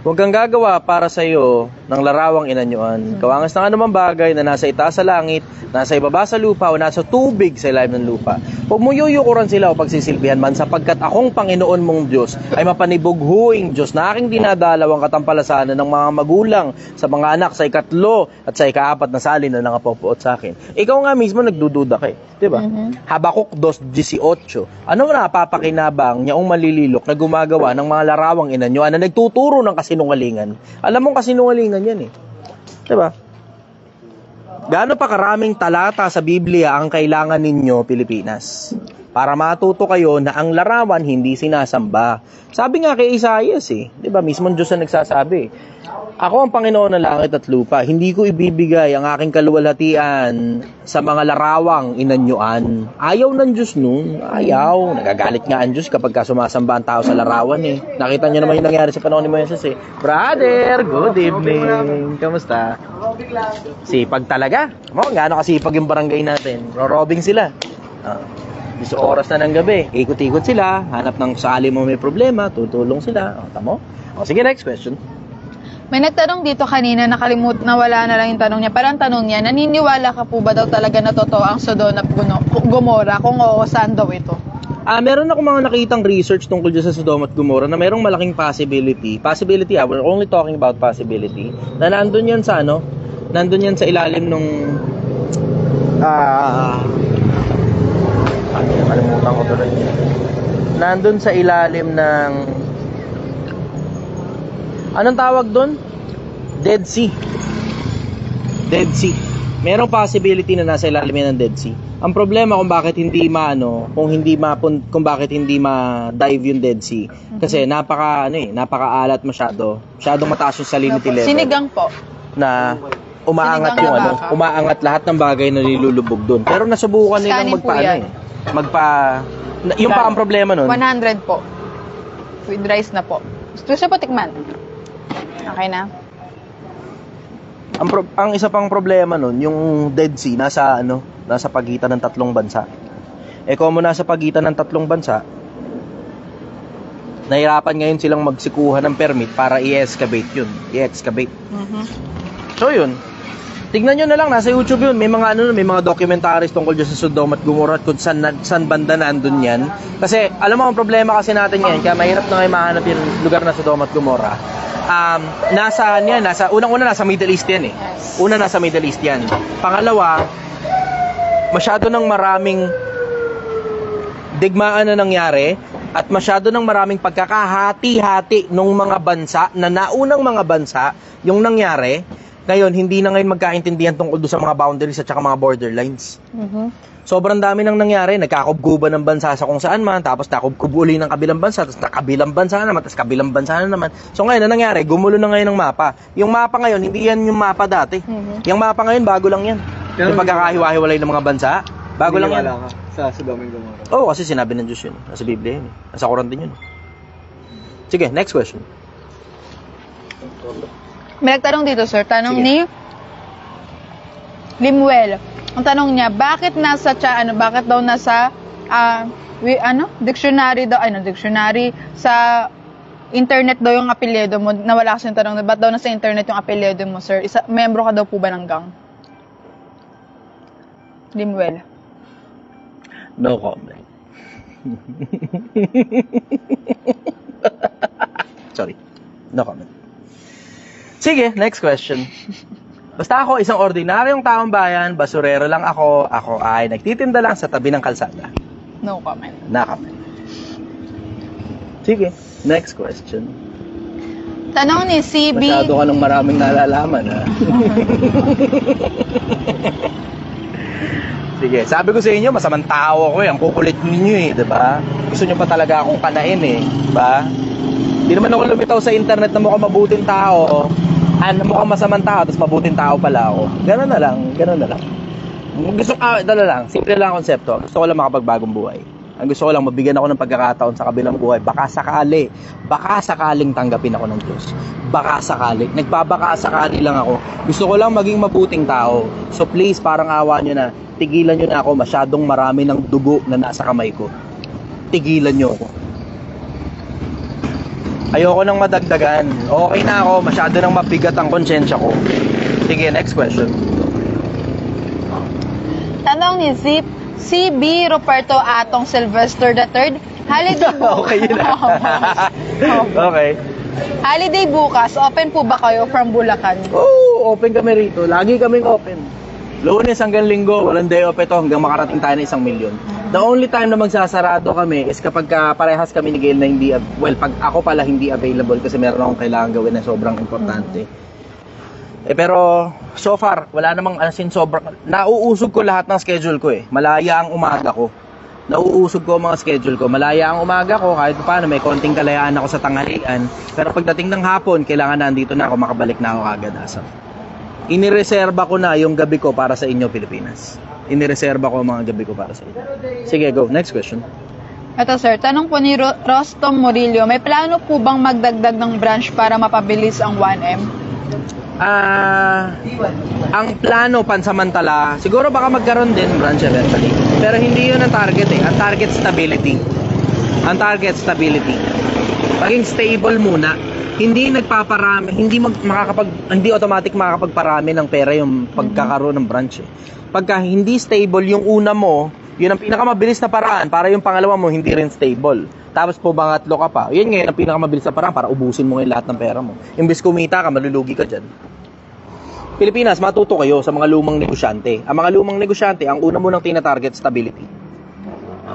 S1: Huwag kang gagawa para sa iyo ng larawang inanyuan. Kawangas ng anumang bagay na nasa itaas sa langit, nasa ibaba sa lupa, o nasa tubig sa ilalim ng lupa. Huwag mo yuyukuran sila o pagsisilbihan man, sapagkat akong Panginoon mong Diyos ay mapanibughuing Diyos na aking dinadalaw ang katampalasanan ng mga magulang sa mga anak sa 3 at sa 4 na salin na nangapopuot sa akin. Ikaw nga mismo nagdududa ka eh. Diba? Habakuk 2:18. Ano na napapakinabang niyaong malililok na gumagawa ng mga larawang inanyuan na nagtuturo ng kasinungalingan? Alam mong kasinungalingan yan eh. Diba? Gaano pa karaming talata sa Biblia ang kailangan ninyo, Pilipinas, para matuto kayo na ang larawan hindi sinasamba? Sabi nga kay Isaias eh. Diba? Mismo Diyos ang nagsasabi. Ako ang Panginoon ng langit at lupa. Hindi ko ibibigay ang aking kaluwalhatian sa mga larawang inanyuan. Ayaw ng Diyos nun. Ayaw. Nagagalit nga ang Diyos kapag sumasamba ang tao sa larawan eh. Nakita niyo naman yung nangyari sa panahon ni Moises eh. Brother, good evening. Kamusta? Sipag talaga. Gaano kasipag yung barangay natin. Robing sila. 10 oras na ng gabi. Ikot-ikot sila. Hanap ng sakali mo may problema. Tutulong sila. Tamo? Sige, next question.
S2: May nagtanong dito kanina, nawala na lang yung tanong niya. Parang tanong niya, naniniwala ka po ba daw talaga na totoo ang Sodom at Gomorrah? Kung oo, saan daw ito?
S1: Meron ako mga nakitang research tungkol dyan sa Sodom at Gomorrah na merong malaking possibility, we're only talking about possibility, na nandun yan sa ilalim nung, nakalimutan ko tuloy. Nandun sa ilalim ng, anong tawag dun? Dead Sea. Merong possibility na nasa ilalim yan ng Dead Sea. Ang problema kung bakit hindi ma-dive yung Dead Sea kasi napakaalat masyadong mataas yung salinity level.
S2: Sinigang po.
S1: Na umaangat
S2: Sinigang
S1: yung
S2: na baka.
S1: umaangat lahat ng bagay na nilulubog doon. Pero nasubukan nilang
S2: Scanning po yan.
S1: yung pa ang problema nun.
S2: 100 po. With rice na po. Gusto siya po tikman. Okay na?
S1: Ang isa pang problema nun, yung Dead Sea nasa pagitan ng 3 bansa. Kung nasa pagitan ng 3 bansa, nahirapan ngayon silang magsikuha ng permit para i-excavate yun. So yun. Tignan nyo na lang, nasa YouTube yun. May mga documentaries tungkol dyan sa Sodom at Gomorrah at kung saan banda nandun yan. Kasi, alam mo, ang problema kasi natin ngayon, kaya mahirap na ngayon mahanap yung lugar na Sodom at Gomorrah. Unang-una nasa Middle East yan eh. Una nasa Middle East yan. Pangalawa, masyado ng maraming digmaan na nangyari at masyado ng maraming pagkakahati-hati ng mga bansa na naunang mga bansa yung nangyari. Ngayon, hindi na ngayon magkaintindihan tungkol doon sa mga boundaries at saka mga borderlines. Sobrang dami nang nangyari. Nagkakubguban ng bansa sa kung saan man, tapos nakubgub uli ng kabilang bansa, tapos kabilang bansa naman, tapos kabilang bansa na naman. So ngayon, na nangyari? Gumulo na ngayon ng mapa. Yung mapa ngayon, hindi yan yung mapa dati. Yung mapa ngayon, bago lang yan. Yung pagkakahiwa-hiwalay ng mga bansa, bago lang yan.
S3: Ka sa Sodom and Gomorrah.
S1: Oo, kasi sinabi ng Diyos yun. Nasa Biblia yun. Nasa Quran din yun. Sige, next question.
S2: May nagtanong dito, sir. Tanong
S1: Sige.
S2: ni Limuel. Ang tanong niya, bakit daw nasa dictionary sa internet daw yung apelyido mo? Nawala kasi yung tanong, ba't daw nasa internet yung apelyido mo, sir? Membro ka daw po ba ng gang? Limuel.
S1: No comment. Sorry. No comment. Sige, next question. Basta ako, isang ordinaryong taong bayan, basurero lang ako. Ako ay nagtitinda lang sa tabi ng kalsada.
S2: No comment.
S1: No comment. Sige, next question.
S2: Tanong ni CB.
S1: Masyado ka nung maraming nalalaman, ha? Sige, sabi ko sa inyo, masamang tao ako eh. Ang kukulit ninyo eh, diba? Gusto nyo pa talaga akong kanain eh, diba? Hindi naman ako lumitaw sa internet na mukhang mabuting tao. Mukhang masamang tao, tapos mabuting tao pala ako. Ganun na lang. Dala lang, simple lang ang konsepto. Gusto ko lang makapagbagong buhay. Ang gusto ko lang, mabigyan ako ng pagkakataon sa kabilang buhay. Baka sakaling tanggapin ako ng Diyos. Baka sakali. Nagbabaka sakali lang ako. Gusto ko lang maging mabuting tao. So please, parang awa nyo na. Tigilan nyo na ako. Masyadong marami ng dugo na nasa kamay ko. Tigilan nyo ako. Ayoko nang madagdagan. Okay na ako. Masyado nang mabigat ang konsyensya ko. Sige, next question.
S2: Tanong ni CB Roberto Atong Sylvester III. Holiday bukas.
S1: Okay yun na. Okay.
S2: Holiday bukas, open po ba kayo from Bulacan?
S1: Oh, open kami rito. Lagi kaming open. Lunes hanggang Linggo, walang day off ito hanggang makarating tayo ng 1 milyon. The only time na magsasarado kami is kapag parehas kami ni Gail na pag ako pala hindi available kasi meron akong kailangan gawin na sobrang importante. Pero so far, wala namang sobrang nauusog ko lahat ng schedule ko eh. Malaya ang umaga ko. Nauusog ko ang mga schedule ko. Malaya ang umaga ko kahit paano may konting kalayaan ako sa tanghalian. Pero pagdating ng hapon, kailangan nandito na ako, makabalik na ako agad asap. Inireserba ko na yung gabi ko para sa inyo, Pilipinas. Inireserba ko ang mga gabi ko para sa inyo. Sige, go. Next question.
S2: Ito sir, tanong po ni Rostom Murillo, may plano po bang magdagdag ng branch para mapabilis ang 1M?
S1: Ang plano pansamantala, siguro baka magkaroon din branch eventually. Pero hindi yun ang target eh. Ang target stability. Maging stable muna. Hindi nagpaparami, hindi automatic makakapagparami ng pera yung pagkakaroon ng branch. Eh. Pagka hindi stable yung una mo, yun ang pinakamabilis na paraan para yung pangalawa mo hindi rin stable. Tapos po pangatlo ka pa. Yun ngayon ang pinakamabilis na paraan para ubusin mo ngayon lahat ng pera mo. Imbes kumita ka, malulugi ka dyan. Pilipinas, matuto kayo sa mga lumang negosyante. Ang mga lumang negosyante, ang una mo nang tina-target, stability.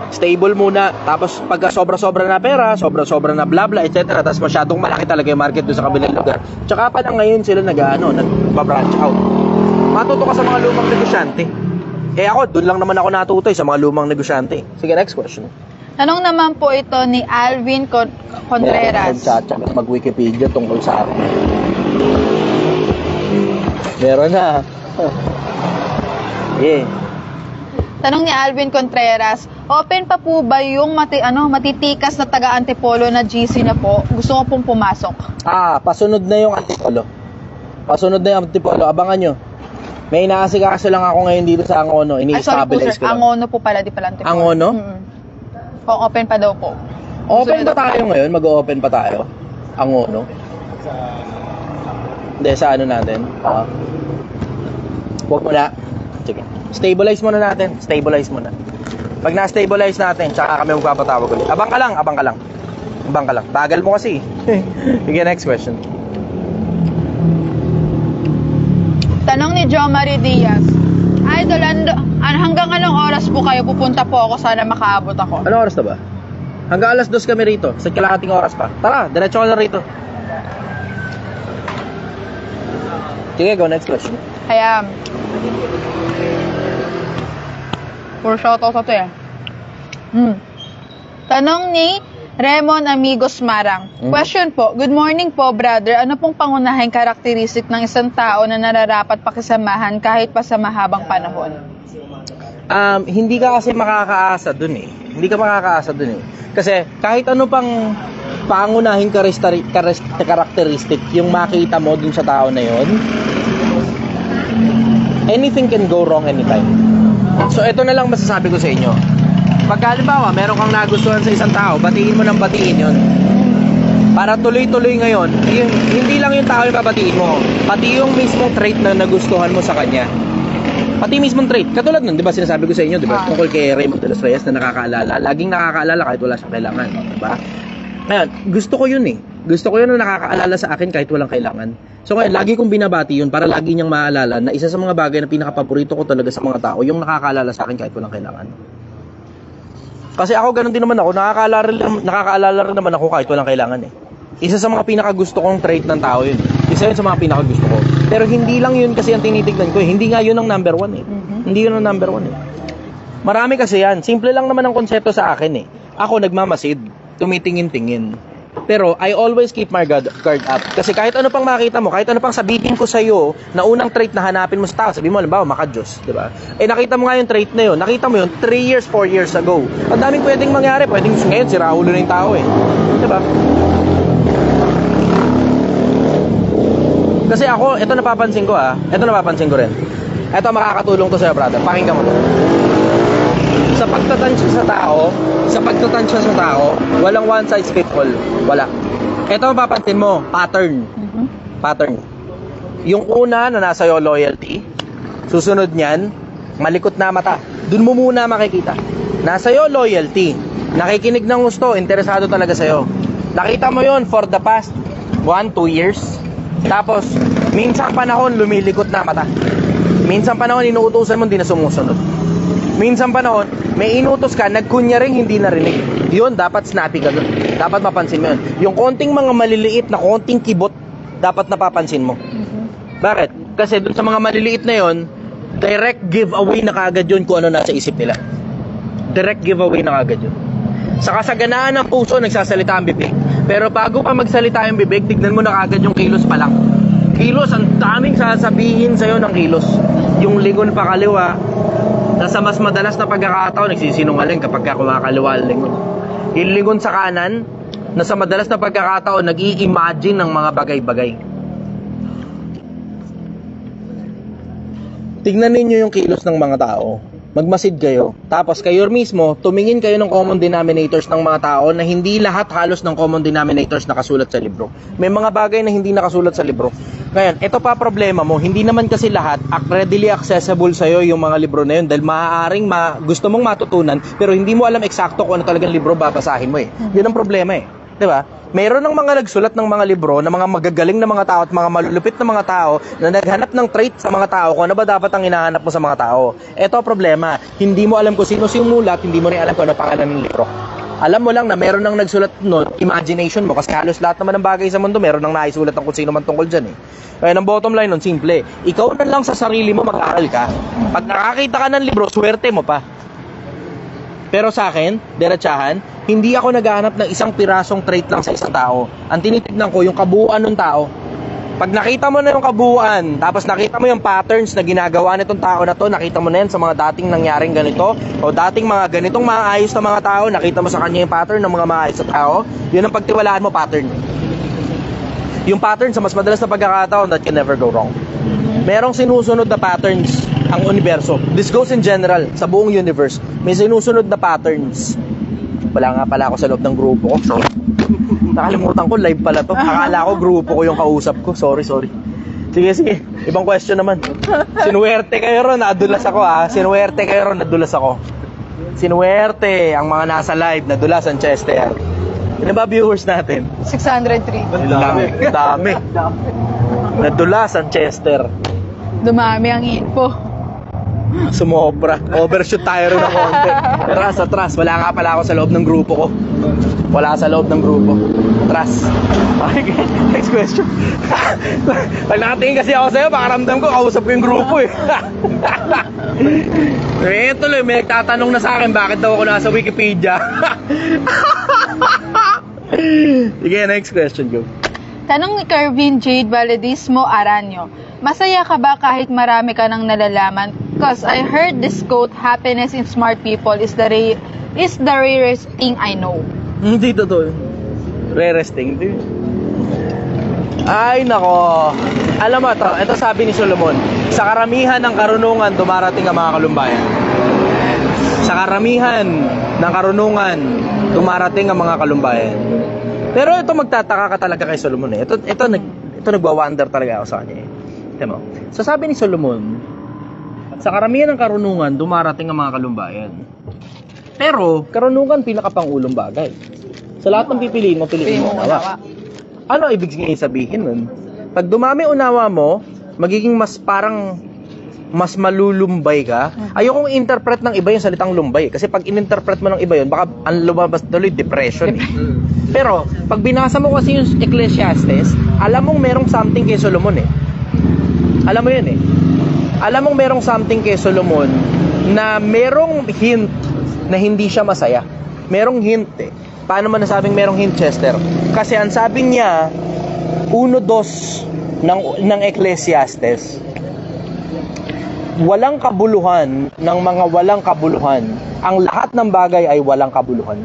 S1: Stable muna, tapos pagka sobra-sobra na pera, sobra-sobra na bla bla, etc. Tapos masyadong malaki talaga yung market doon sa kabilang lugar. Tsaka pa lang ngayon sila nag-branch out. Matuto ka sa mga lumang negosyante. Eh ako, doon lang naman ako natutoy sa mga lumang negosyante. Sige, next question.
S2: Tanong naman po ito ni Alvin Contreras.
S1: Mag-Wikipedia tungkol sa akin. Meron na. Yeah.
S2: Tanong ni Alvin Contreras, open pa po ba yung matitikas na taga-Antipolo na GC na po? Gusto ko pong pumasok.
S1: Pasunod na yung Antipolo. Pasunod na yung Antipolo. Abangan nyo. May inaasikaso lang ako ngayon dito sa Angono. Ini-stabilize ko lang.
S2: Angono po pala, di pala Antipolo.
S1: Angono?
S2: Kung open pa daw po.
S1: Open pa tayo ngayon? Mag-open pa tayo? Angono? Hindi, sa ano natin? Huwag mo na. Sige. Stabilize muna natin. Stabilize muna. Pag na-stabilize natin, tsaka kami magpapatawag ulit. Abang ka lang. Tagal mo kasi. Sige, next question.
S2: Tanong ni Jo Marie Diaz. Idol, hanggang anong oras po kayo pupunta po ako? Sana makaabot ako.
S1: Anong oras na ba? Hanggang alas 2 kami rito. Sa kalahating oras pa. Tara, diretso ka na rito. Sige, go. Next question.
S2: Kaya, puro shoutout sa ito eh. Tanong ni Raymond Amigos Marang. Question po, good morning po brother. Ano pong pangunahing karakteristik ng isang tao na nararapat pakisamahan kahit pa sa mahabang panahon?
S1: Hindi ka kasi makakaasa dun eh. Kasi kahit ano pang pangunahing karakteristik yung makita mo dun sa tao na yon, anything can go wrong anytime. So ito na lang masasabi ko sa inyo. Pag halimbawa meron kang nagustuhan sa isang tao, batiin mo ng batiin yun. Para tuloy-tuloy ngayon, hindi lang yung tao yung babatiin mo, pati yung mismong trait na nagustuhan mo sa kanya. Pati mismong trait. Katulad nun, di ba sinasabi ko sa inyo, di ba? Tungkol kay Raymond de los Reyes na nakakaalala. Laging nakakaalala kahit wala siyang kailangan. Di ba? Ngayon, gusto ko yun eh. Gusto ko yun na nakakaalala sa akin kahit walang kailangan. So ngayon, lagi kong binabati yun para lagi niyang maalala na isa sa mga bagay na pinakapaborito ko talaga sa mga tao, yung nakakaalala sa akin kahit walang kailangan. Kasi ako ganun din naman ako, nakakaalala rin naman ako kahit walang kailangan eh. Isa sa mga pinakagusto kong trait ng tao yun. Isa yun sa mga pinakagusto ko. Pero hindi lang yun kasi ang tinitignan ko eh. Hindi nga yun ang number one eh. Hindi yun ang number one eh. Marami kasi yan. Simple lang naman ang konsepto sa akin eh. Ako nagmamasid, tumitingin-tingin. Pero I always keep my guard up. Kasi kahit ano pang makita mo, kahit ano pang sabihin ko sa'yo na unang trait na hanapin mo sa tao, sabihin mo, halimbawa, maka-Diyos, di ba? Eh nakita mo nga yung trait na yun, nakita mo yun 3 years, 4 years ago. Ang daming pwedeng mangyari, pwedeng ngayon, sira ulo na yung tao eh. Di ba? Kasi ako, ito napapansin ko rin. Ito makakatulong to sa'yo, brother. Pakinggan mo to. Sa pagtatansya sa tao, walang one size fits all. Wala. Ito mapapansin mo, pattern. Pattern. Yung una na nasa iyo loyalty, susunod niyan, malikot na mata. Doon mo muna makikita. Nasa iyo loyalty, nakikinig ng gusto, interesado talaga sa iyo. Nakita mo yon for the past 1-2 years. Tapos, minsang panahon lumilikot na mata. Minsang panahon inuutusan mo, hindi na sumusunod. Minsan panahon, may inutos ka, nagkunyaring hindi narinig. Yun, dapat snappy ka dun. Dapat mapansin mo yun. Yung konting mga maliliit na konting kibot, dapat napapansin mo. Bakit? Kasi dun sa mga maliliit na yun, direct giveaway na kaagad yun kung ano nasa isip nila. Direct giveaway na kaagad yun. Sa kasaganaan ng puso, nagsasalita ang bibig. Pero bago pa magsalita yung bibig, tignan mo na kaagad yung kilos pa lang. Kilos, ang daming sasabihin sa'yo ng kilos. Yung lingon pa kaliwa, nasa mas madalas na pagkakataon, nagsisinungaling kapag kumakaliwa ang lingon. Yung lingon sa kanan, nasa madalas na pagkakataon, nag-i-imagine ng mga bagay-bagay. Tignan ninyo yung kilos ng mga tao. magmasid kayo. Tapos kayo mismo, tumingin kayo ng common denominators ng mga tao na hindi lahat halos ng common denominators nakasulat sa libro. May mga bagay na hindi nakasulat sa libro. Ngayon, ito pa problema mo, hindi naman kasi lahat readily accessible sa'yo yung mga libro na yun dahil maaaring gusto mong matutunan pero hindi mo alam eksakto kung ano talagang libro babasahin mo eh. Yun ang problema eh. Diba? Meron ng mga nagsulat ng mga libro na mga magagaling na mga tao at mga malulupit na mga tao na naghanap ng trait sa mga tao kung ano ba dapat ang hinahanap mo sa mga tao. Ito ang problema. Hindi mo alam kung sino sumulat, hindi mo rin alam kung ano pangalan ng libro. Alam mo lang na meron nang nagsulat nun, imagination mo, kasi halos lahat naman ng bagay sa mundo, meron nang naisulat ng kung sino man tungkol dyan eh. Kaya ang bottom line nun, simple. Ikaw na lang sa sarili mo mag-aaral ka. Pag nakakita ka ng libro, swerte mo pa. Pero sa akin, diretsahan, hindi ako naghahanap ng isang pirasong trait lang sa isang tao. Ang tinitignan ko, yung kabuuan ng tao. Pag nakita mo na yung kabuuan, tapos nakita mo yung patterns na ginagawa nitong tao na to, nakita mo na yan sa mga dating nangyaring ganito, o dating mga ganitong maayos na mga tao, nakita mo sa kanya yung pattern ng mga maayos na tao, yun ang pagtiwalaan mo, pattern. Yung pattern sa mas madalas na pagkakataon, that can never go wrong. Merong sinusunod na patterns ang universo. This goes in general, sa buong universe. May sinusunod na patterns. Wala nga pala ako sa loob ng grupo ko. So, nakalimutan ko, live pala to. Akala ko grupo ko yung kausap ko. Sorry. Sige. Ibang question naman. Sinuwerte kayo ron, nadulas ako ha. Sinuwerte kayo ron, nadulas ako. Sinuwerte ang mga nasa live, nadulas ang Chester. Ano ba viewers natin?
S2: 603.
S1: Dami. Nadulas ang Chester.
S2: Dumami ang info.
S1: Sumobra. Overshoot tayo rin ng konti. Atras. Wala nga pala ako sa loob ng grupo ko. Wala sa loob ng grupo. Atras. Okay, next question. Pag nakatingin kasi ako sa'yo, pakaramdam ko, kausap ko yung grupo eh. Tuloy, may nagtatanong na sa akin, bakit daw ako nasa Wikipedia? Sige, next question, go.
S2: Tanong ni Kervin Jade Valedismo Aranyo, masaya ka ba kahit marami ka nang nalalaman? Cause I heard this quote, happiness in smart people is the rarest thing I know.
S1: Hindi totoo. Rarest thing. Ay, nako. Alam mo, ito sabi ni Solomon, sa karamihan ng karunungan, dumarating ang mga kalumbayan. Sa karamihan ng karunungan, dumarating ang mga kalumbayan. Pero ito magtataka ka talaga kay Solomon eh. Ito nagwa-wonder talaga ako sa kanya eh. Tignan mo. So sabi ni Solomon, sa karamihan ng karunungan, dumarating ang mga kalumbayan. Pero, karunungan pinakapangulong bagay. Sa lahat ng pipiliin mo unawa. Ano ibig sabihin nun? Pag dumami unawa mo, magiging mas mas malulumbay ka. Ayokong interpret ng iba yung salitang lumbay. Kasi pag in-interpret mo ng iba yun, baka ang lumabas tuloy depression eh. Pero, pag binasa mo kasi yung Ecclesiastes, alam mong merong something kay Solomon eh. Alam mo yun eh. Alam mong merong something kay Solomon na merong hint na hindi siya masaya. Merong hint eh. Paano man nasabing merong hint, Chester? Kasi ang sabi niya, 1:2 ng Ecclesiastes, walang kabuluhan ng mga walang kabuluhan. Ang lahat ng bagay ay walang kabuluhan.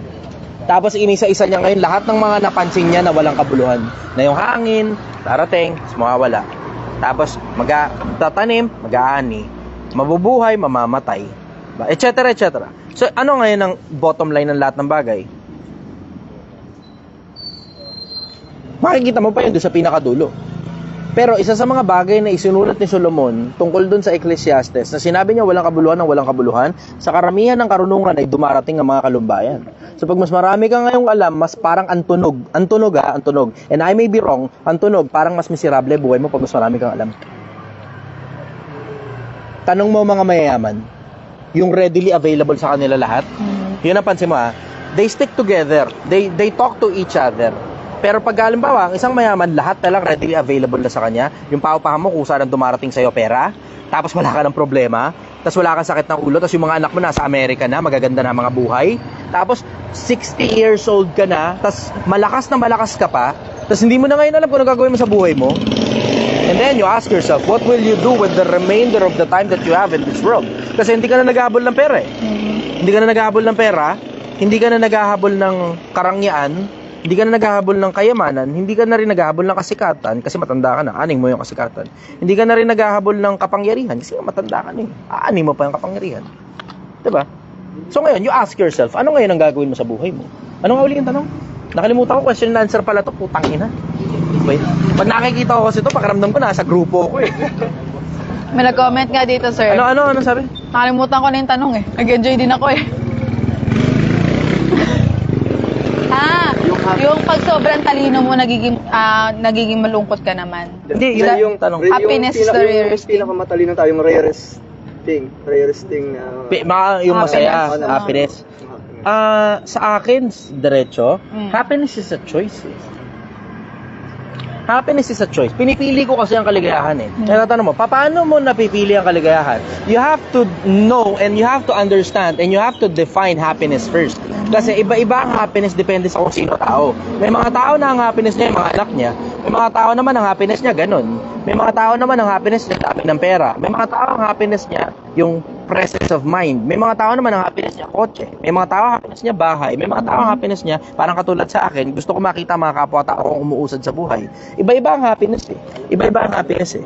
S1: Tapos inisa-isa niya ngayon lahat ng mga napansin niya na walang kabuluhan. Na yung hangin, darating, mawawala. Tapos magtatanim, mag-aani. Mabubuhay, mamamatay. Etc. So ano ngayon ang bottom line ng lahat ng bagay? Makikita mo pa yun doon sa pinakadulo. Pero isa sa mga bagay na isinulat ni Solomon tungkol doon sa Ecclesiastes na sinabi niya walang kabuluhan ng walang kabuluhan, sa karamihan ng karunungan ay dumarating ang mga kalumbayan. So pag mas marami ka ngayong alam, mas parang antunog. Antunog. And I may be wrong, antunog, parang mas miserable buhay mo pag mas marami kang alam. Tanong mo mga mayayaman, yung readily available sa kanila lahat, yun ang pansin mo they stick together, they talk to each other. Pero pag halimbawa, ang isang mayaman, lahat talang readily available na sa kanya, yung paupahan mo kung saan dumarating sa'yo pera, tapos wala ka ng problema, tapos wala kang sakit ng ulo, tapos yung mga anak mo nasa Amerika na, magaganda na mga buhay, tapos 60 years old ka na, tapos malakas ka pa, tapos hindi mo na ngayon alam kung ano gagawin mo sa buhay mo. And then you ask yourself, what will you do with the remainder of the time that you have in this world? Kasi hindi ka na naghahabol ng pera eh. Hindi ka na naghahabol ng pera, hindi ka na naghahabol ng karangyaan, hindi ka na naghahabol ng kayamanan, hindi ka na rin naghahabol ng kasikatan kasi matanda ka na, aning mo yung kasikatan. Hindi ka na rin naghahabol ng kapangyarihan kasi matanda ka na eh. Aaning mo pa yung kapangyarihan. Diba? So ngayon, you ask yourself, ano ngayon ang gagawin mo sa buhay mo? Ano nga uli yung tanong? Nakalimutan ko, question and answer pala to, putang ina. Wait, pag nakikita ko kasi ito, pakiramdam ko nasa grupo ko eh.
S2: May nag-comment nga dito, sir.
S1: Ano sabi?
S2: Nakalimutan ko na yung tanong eh. Nag-enjoy din ako eh. Yung pag sobrang talino mo, nagiging malungkot ka naman.
S1: Hindi,
S2: Sa-
S1: yung tanong.
S2: Happiness is the rarest thing.
S3: Pinakamatalino tayo, yung rarest thing na...
S1: Yung masaya,
S3: Happiness.
S1: happiness. Sa akin, diretso, happiness is a choice. Happiness is a choice. Pinipili ko kasi ang kaligayahan eh. Kaya natanong mo, paano mo napipili ang kaligayahan? You have to know and you have to understand and you have to define happiness first. Kasi iba-iba ang happiness depende sa kung sino tao. May mga tao na ang happiness niya yung mga anak niya. May mga tao naman ang happiness niya ganun. May mga tao naman ang happiness niya dami ng pera. May mga tao ang happiness niya yung presence of mind. May mga tao naman ang happiness niya kotse. May mga tao ang happiness niya bahay. May mga tao ang happiness niya parang katulad sa akin, gusto ko makita mga kapwa-tao kong umuusad sa buhay. Iba-iba ang happiness eh. Iba-iba ang happiness eh.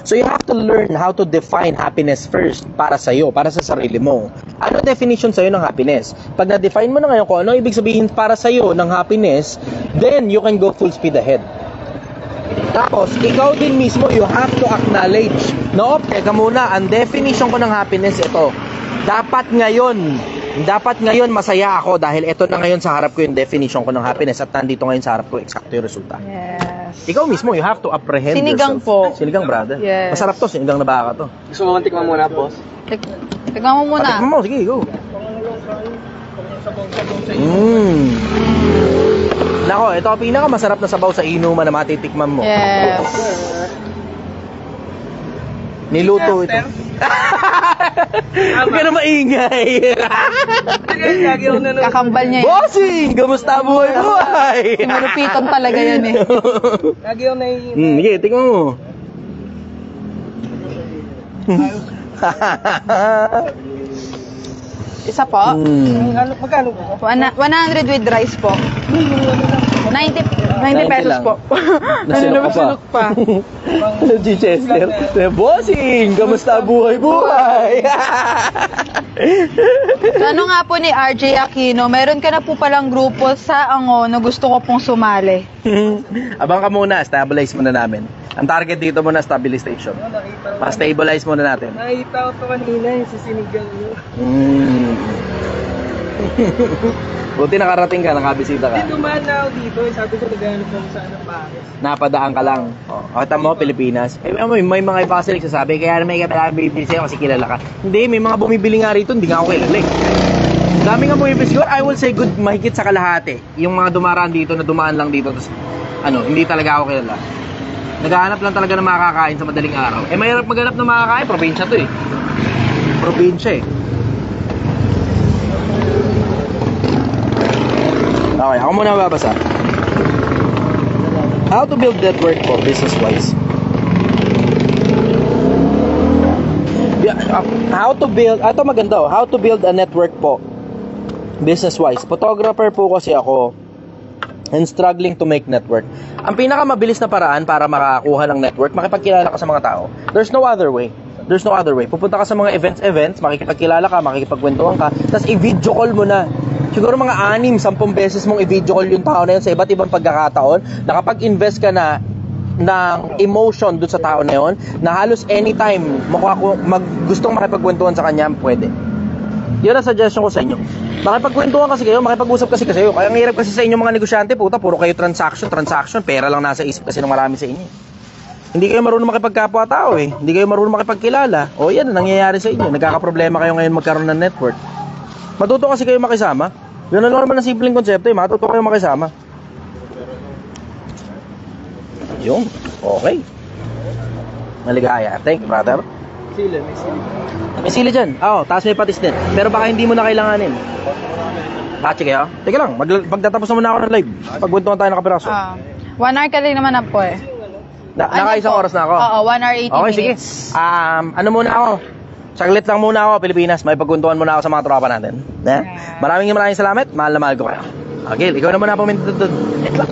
S1: So you have to learn how to define happiness first para sa iyo, para sa sarili mo. Ano definition sa iyo ng happiness? Pag na-define mo na ngayon kung ano ibig sabihin para sa iyo ng happiness, then you can go full speed ahead. Tapos, ikaw din mismo, you have to acknowledge na, teka muna, ang definition ko ng happiness ito. Dapat ngayon masaya ako dahil ito na ngayon sa harap ko yung definition ko ng happiness at nandito ngayon sa harap ko eksakto yung resulta.
S2: Yes.
S1: Ikaw mismo, you have to apprehend
S2: Sinigang
S1: yourself.
S2: po.
S1: Sinigang, brother.
S2: Yes.
S1: Masarap to, sinigang na baka to.
S3: Gusto mo tikman muna, boss?
S2: Tignan mo muna.
S1: Patikman mo, sige, go. Nako, ito ang pinakamasarap na sabaw sa inuman na matitikman mo.
S2: Yes.
S1: Niluto ito. Huwag ka na maingay.
S2: Kakambal niya yun.
S1: Bossing! Kamusta ang buhay?
S2: Malupitan talaga yan eh.
S5: Lagi yung nai...
S1: Sige, tingnan mo.
S2: Isa po.
S5: Magkano po?
S2: 100 with rice po. 90 pesos
S1: lang.
S2: po.
S1: Nasunok pa. G. Chester. Bossing! Kamusta ang buhay?
S2: So, ano nga po ni RJ Aquino, meron ka na po palang grupo sa Ango na gusto ko pong sumali.
S1: Abang ka muna, stabilize muna namin. Ang target dito muna, stabilization. Pa-stabilize muna natin.
S5: Nakita ko to kanina yung sa sinigang nyo.
S1: Buti nakarating ka, nakabisita ka.
S5: Hindi dumaan na ako dito. Sabi ko naghanap ako sa Paris.
S1: Napadaan ka lang. Kita mo, Pilipinas. May mga iba kasi nagsasabi, kaya may kailangan bibili sa'yo kasi kilala ka. Hindi, may mga bumibili nga rito, hindi nga ako kilala eh. Dami nga bumibili. Siguro, I will say good, mahigit sa kalahati. Yung mga dumaraan dito, na dumaan lang dito, tapos, hindi talaga ako kilala. Naghahanap lang talaga ng makakain sa madaling araw. Mahirap maghanap ng makakain, probinsya to eh. Probinsya eh. Okay, ako muna babasa. How to build network po business-wise. How to build, ito maganda oh. How to build a network po business-wise. Photographer po kasi ako and struggling to make network. Ang pinakamabilis na paraan para makakuha ng network, makipagkilala ka sa mga tao. There's no other way. There's no other way. Pupunta ka sa mga events, makikipagkilala ka, makikipagkwentuhan ka, tapos i-video call mo na. Siguro mga 6-10 beses mong i-video call yung tao na yun sa iba't ibang pagkakataon, na kapag invest ka na ng emotion doon sa tao na yun, na halos anytime gustong makipagkwentuhan sa kanya, pwede. Yun ang suggestion ko sa inyo. Makipagkwentuhan kasi kayo, makipag-usap kasi kayo. Kaya ang hirap kasi sa inyo mga negosyante, puta, puro kayo transaction, pera lang nasa isip kasi ng marami sa inyo. Hindi kayo marunong makipagkapwa-tao eh. Hindi kayo marunong makipagkilala. O yan, nangyayari sa inyo. Nagkakaproblema kayo ngayon magkaroon ng network. Matuto kasi kayo makisama. Yun lang naman ang simpleng konsepto eh. Matuto kayo makisama. Yung, okay. Maligaya. Thank you, brother.
S5: Sila, may sila.
S1: May sili dyan. Oo, taas may patis din. Pero baka hindi mo na kailanganin. Bachi kayo? Teka lang, pagtatapos na muna ako ng live. Pagkwentuhan tayo ng kapiraso.
S2: 1 hour ka rin naman na po eh.
S1: Nakaisang oras na ako.
S2: Oo, 1 hour 80
S1: okay, sige.
S2: minutes.
S1: Ano muna ako? Saglit lang muna ako, Pilipinas. May pagkwentuhan muna ako sa mga tropa natin. Maraming salamat. Mahal na mahal ko kayo. Okay, ikaw na muna po. Wait lang.